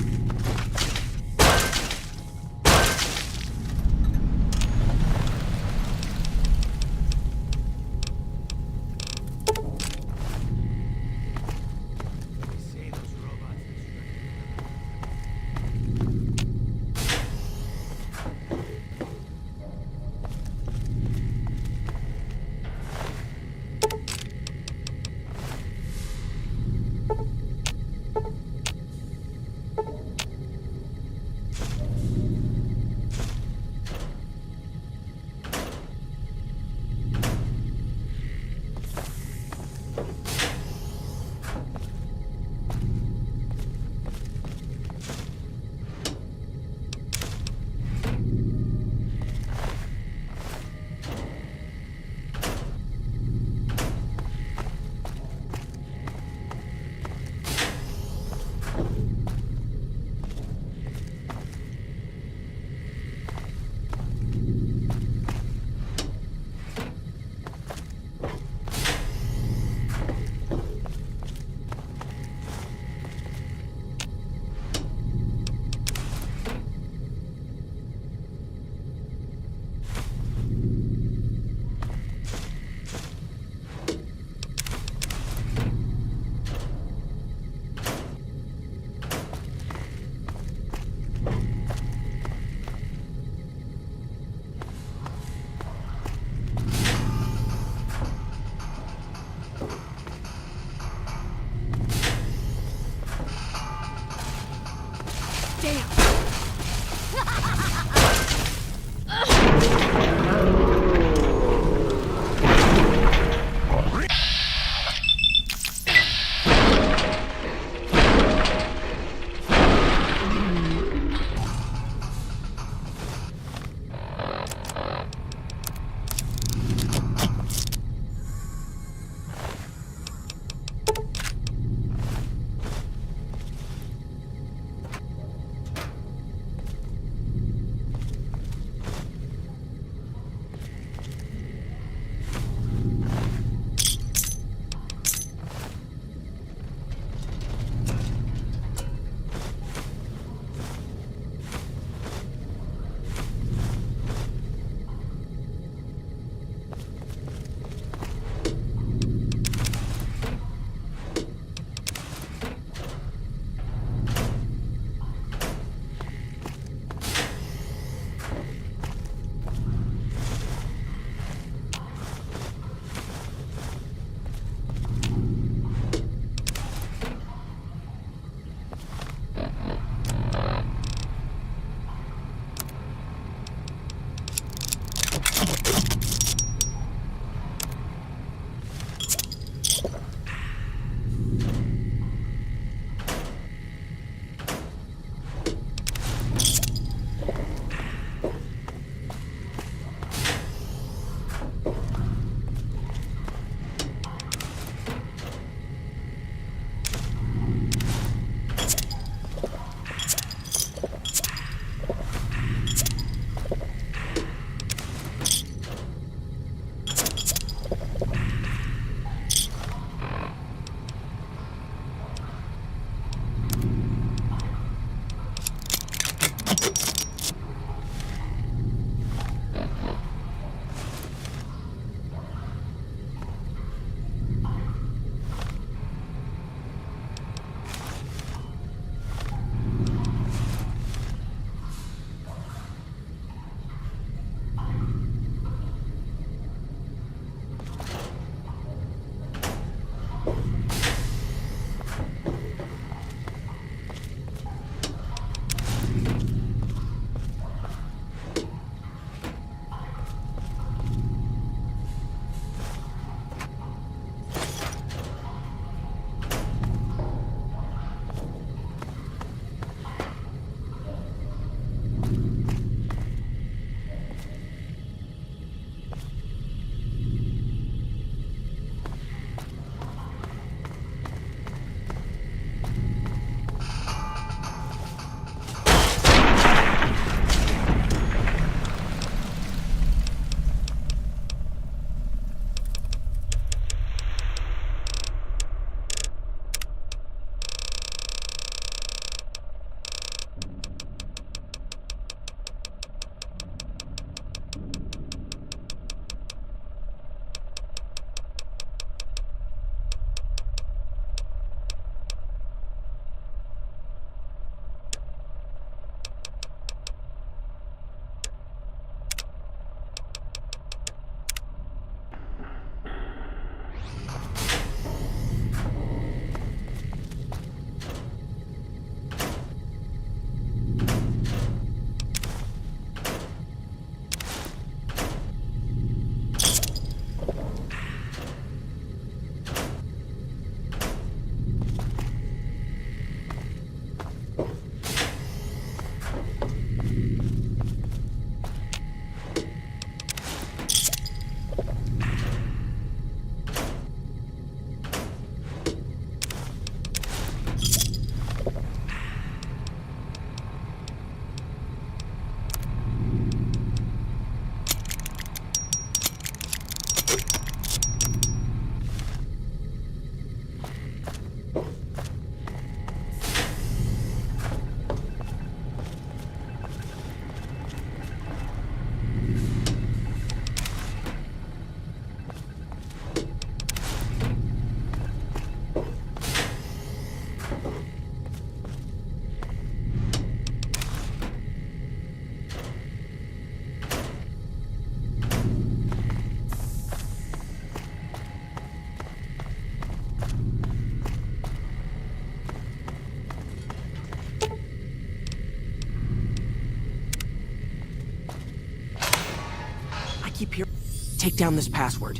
keep hearing... Take down this password.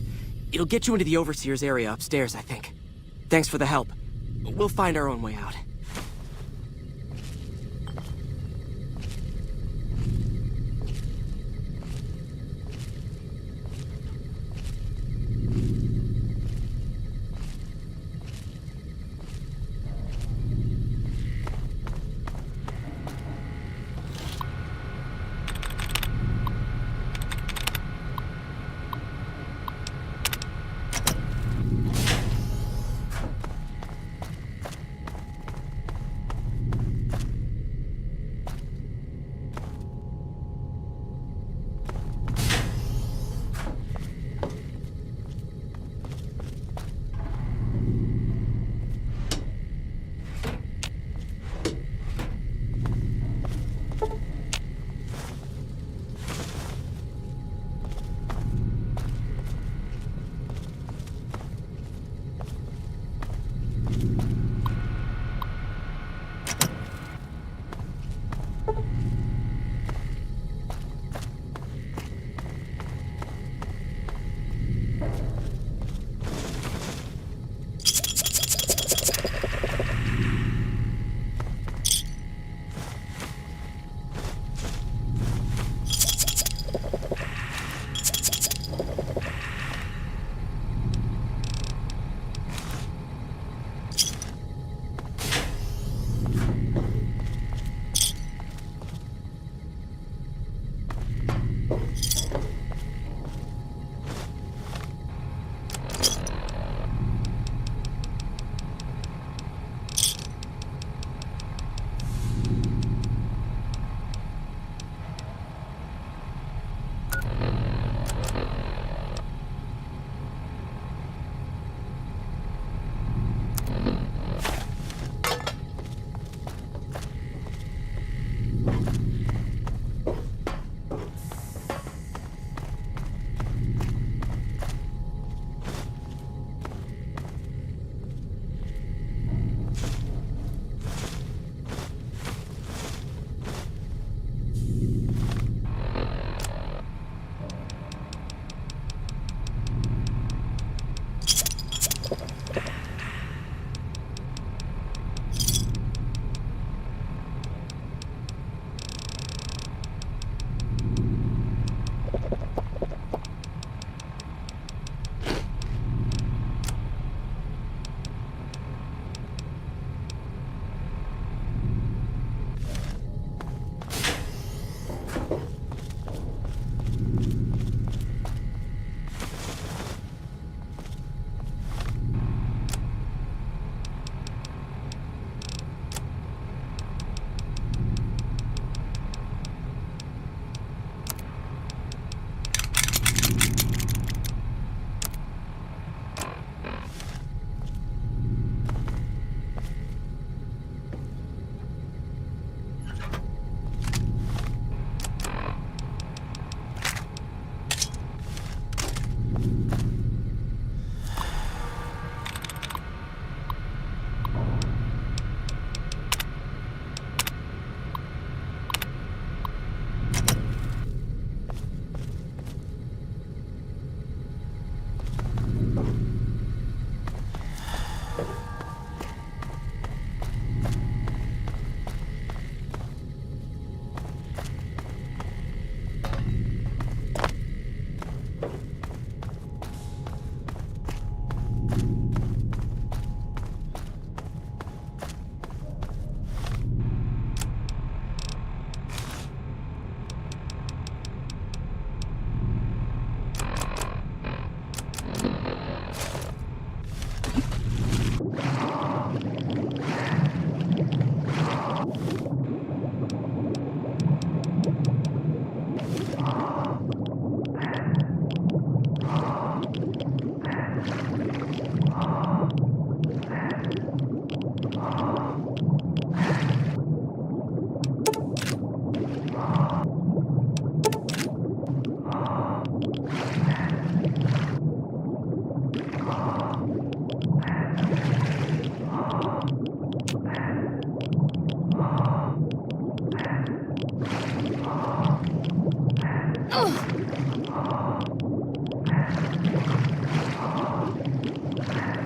It'll get you into the Overseer's area upstairs, I think. Thanks for the help. We'll find our own way out.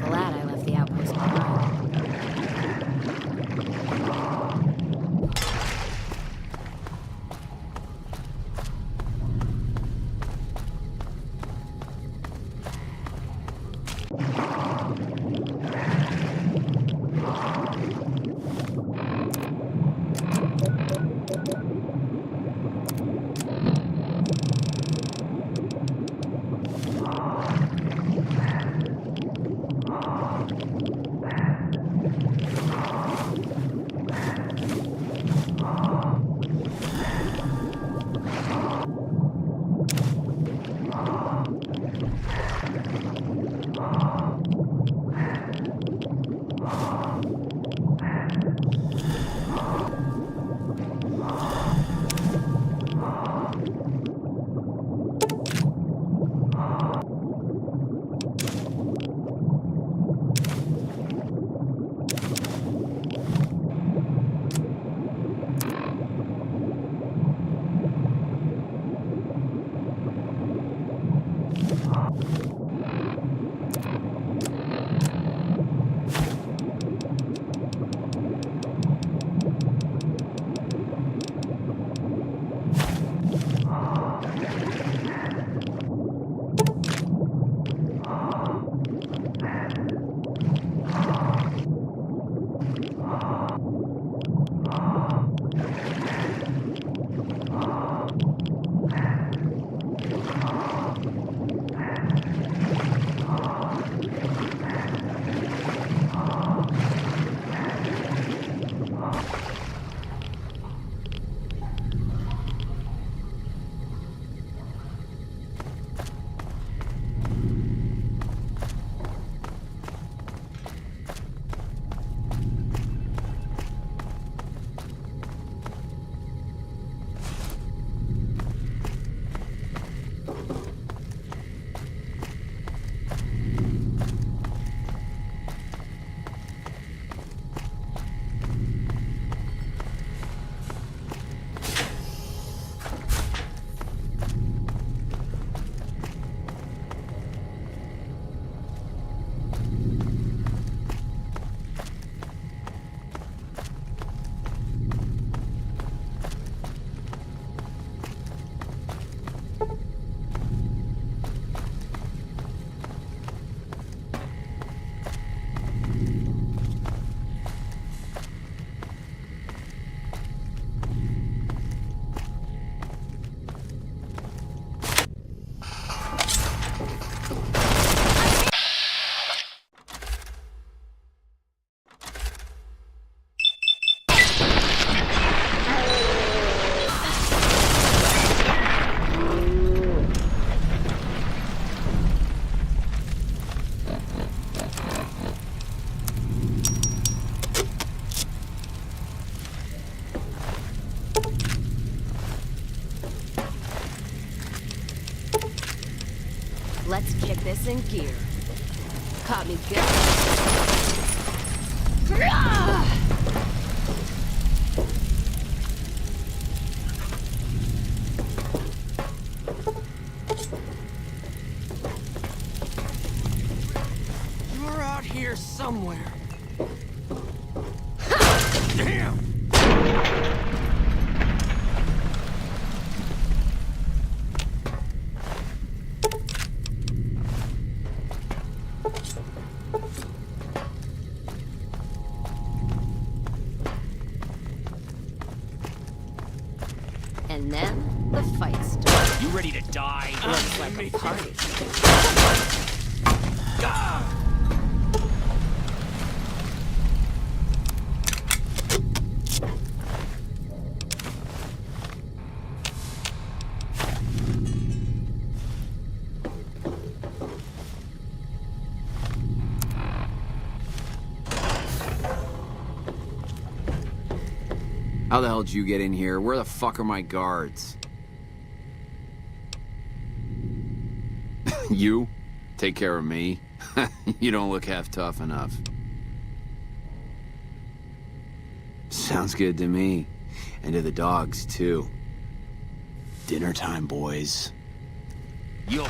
Glad I left the outpost behind. this in gear. Caught me good. You're out here somewhere. Damn! And then the fight started. You ready to die? Looks like a party. How the hell did you get in here? Where the fuck are my guards? You? Take care of me? You don't look half tough enough. Sounds good to me. And to the dogs, too. Dinner time, boys. You'll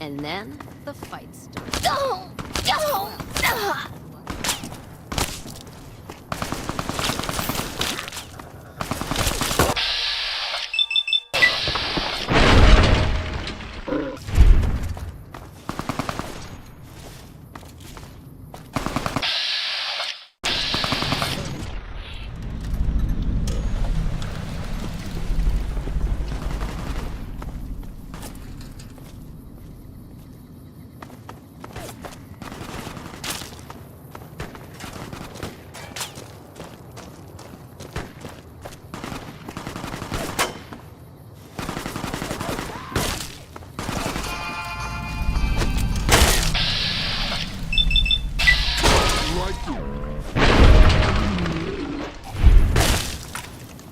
And then the fight started.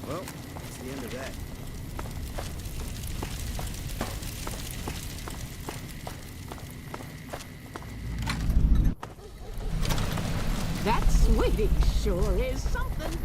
Well, that's the end of that. That sweetie sure is something.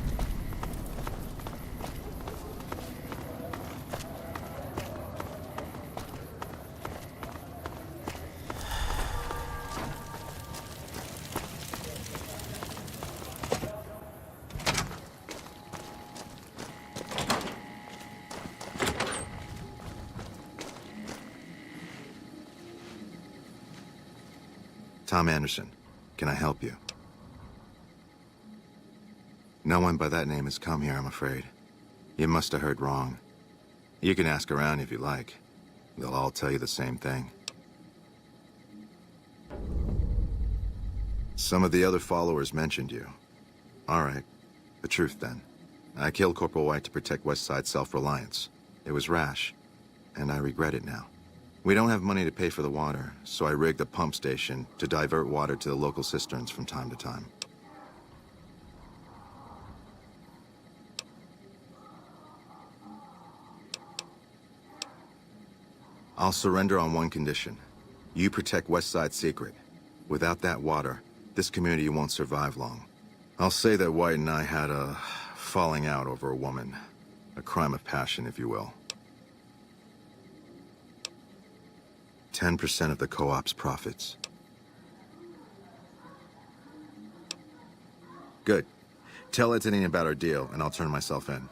Tom Anderson, can I help you? No one by that name has come here, I'm afraid. You must have heard wrong. You can ask around if you like. They'll all tell you the same thing. Some of the other followers mentioned you. All right. The truth, then. I killed Corporal White to protect Westside self-reliance. It was rash, and I regret it now. We don't have money to pay for the water, so I rigged a pump station to divert water to the local cisterns from time to time. I'll surrender on one condition. You protect Westside's secret. Without that water, this community won't survive long. I'll say that White and I had a falling out over a woman. A crime of passion, if you will. 10% of the co-op's profits. Good. Tell Etienne about our deal, and I'll turn myself in.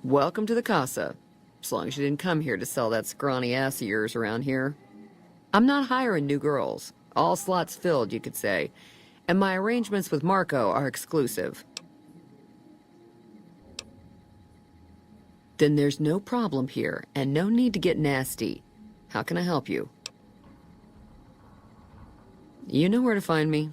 Welcome to the Casa. As long as you didn't come here to sell that scrawny ass of yours around here. I'm not hiring new girls. All slots filled, you could say. And my arrangements with Marco are exclusive. Then there's no problem here, and no need to get nasty. How can I help you? You know where to find me.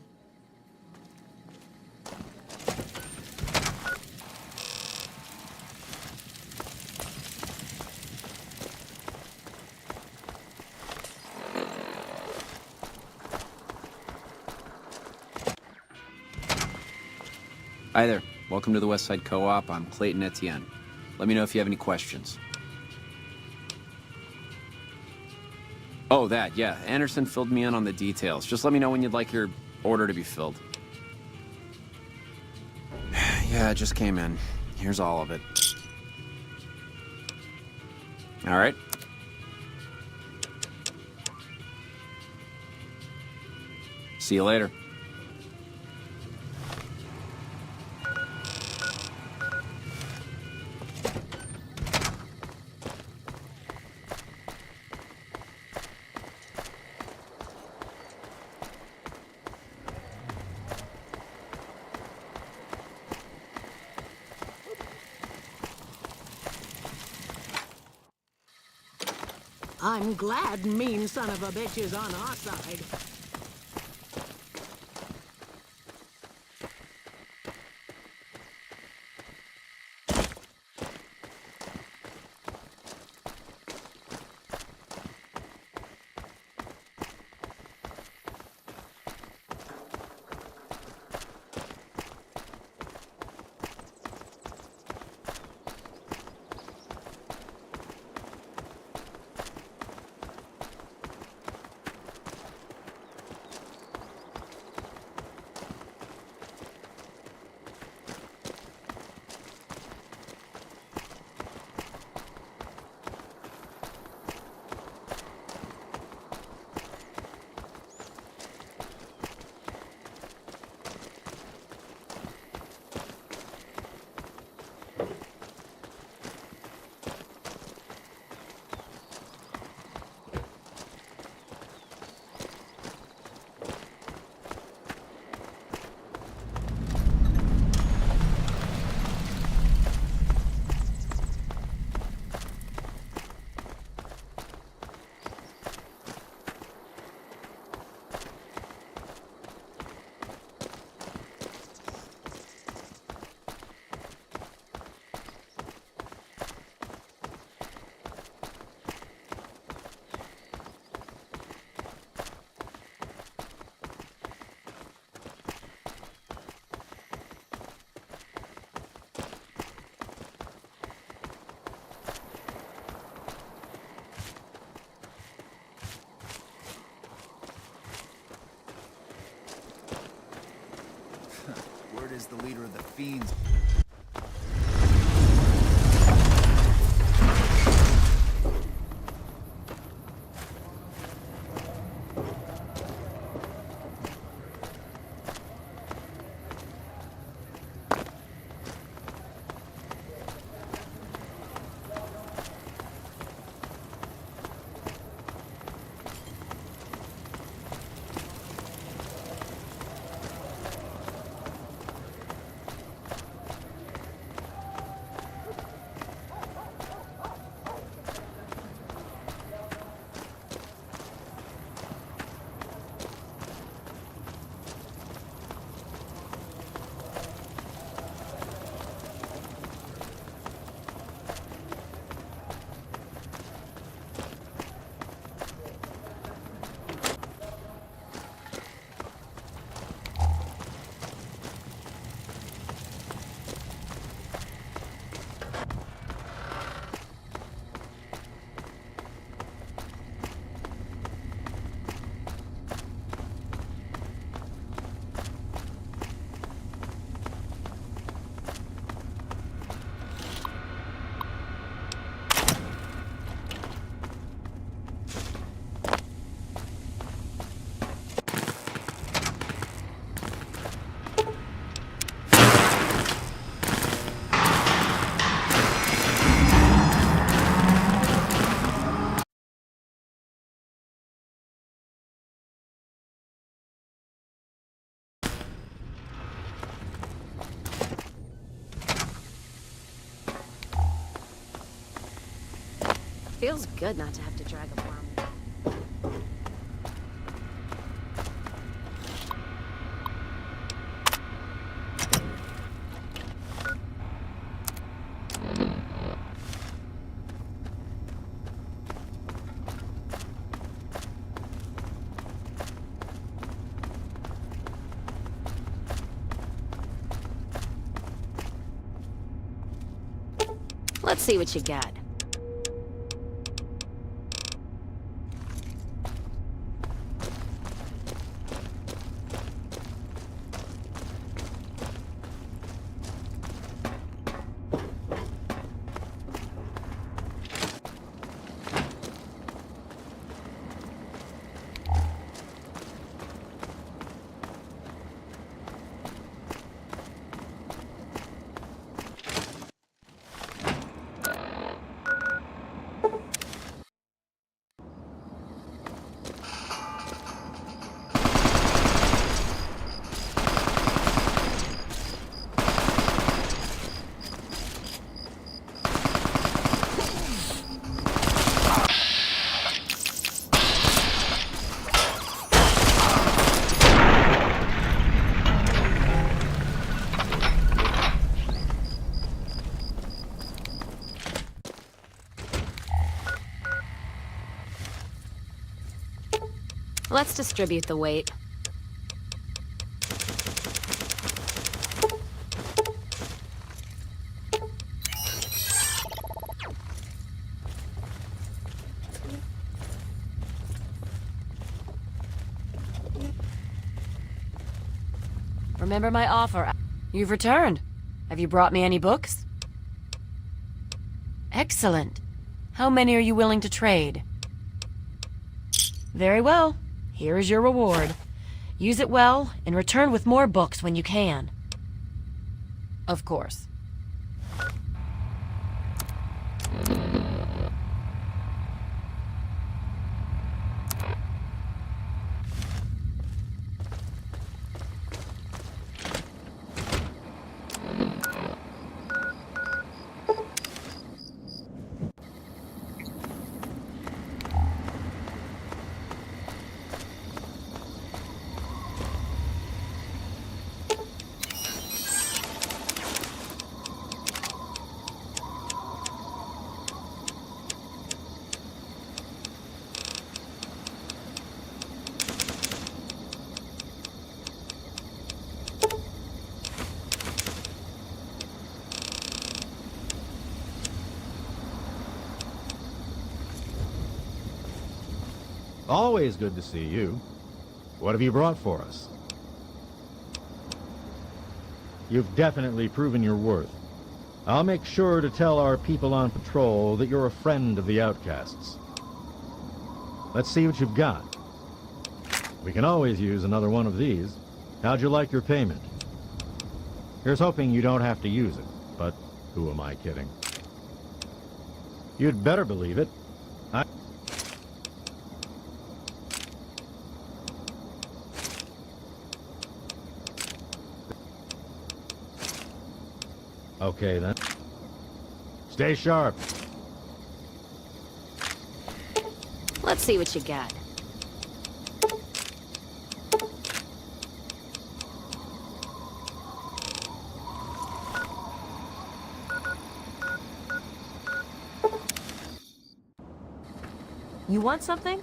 Hi there. Welcome to the Westside Co-op. I'm Clayton Etienne. Let me know if you have any questions. Oh, that, yeah. Anderson filled me in on the details. Just let me know when you'd like your order to be filled. Yeah, it just came in. Here's all of it. All right. See you later. I'm glad mean son of a bitch is on our side. is the leader of the Fiends. Feels good not to have to drag a worm. Let's see what you got. Let's distribute the weight. Remember my offer. You've returned. Have you brought me any books? Excellent. How many are you willing to trade? Very well. Here is your reward. Use it well, and return with more books when you can. Of course. Always good to see you. What have you brought for us? You've definitely proven your worth. I'll make sure to tell our people on patrol that you're a friend of the outcasts. Let's see what you've got. We can always use another one of these. How'd you like your payment? Here's hoping you don't have to use it, but who am I kidding? You'd better believe it. Okay, then. Stay sharp. Let's see what you got. You want something?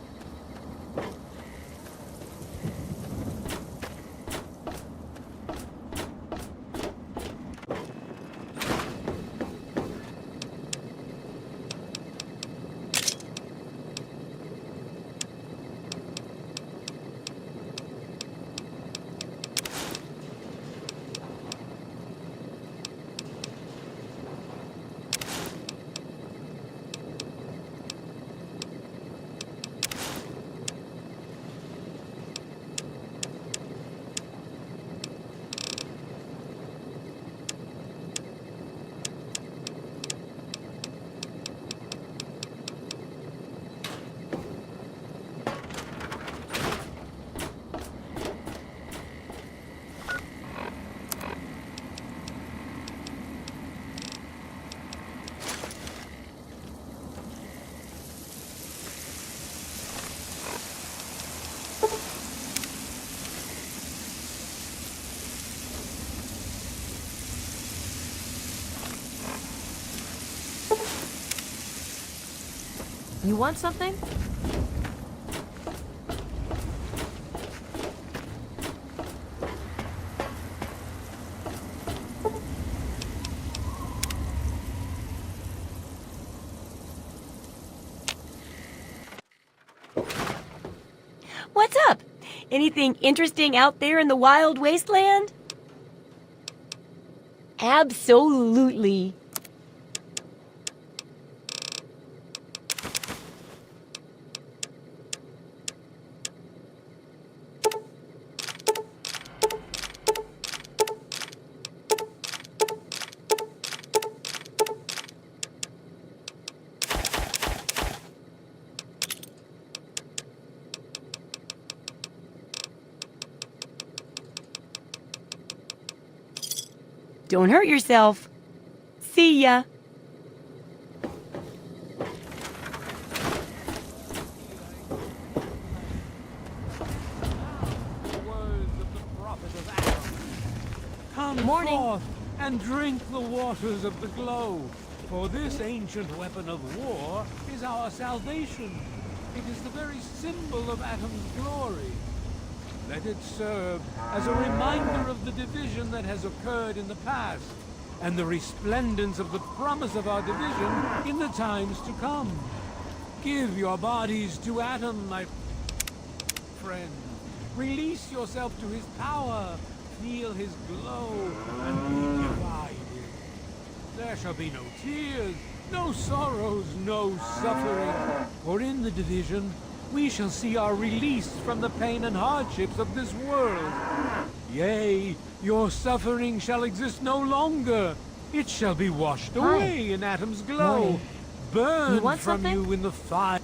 You want something? What's up? Anything interesting out there in the wild wasteland? Absolutely. Don't hurt yourself. See ya. Come forth and drink the waters of the glow, for this ancient weapon of war is our salvation. It is the very symbol of Atom's glory. Let it serve as a reminder of the division that has occurred in the past, and the resplendence of the promise of our division in the times to come. Give your bodies to Atom, my friend. Release yourself to his power. Feel his glow and be divided. There shall be no tears, no sorrows, no suffering. For in the division, we shall see our release from the pain and hardships of this world. Yea, your suffering shall exist no longer. It shall be washed away in Atom's glow, burned from you in the fire.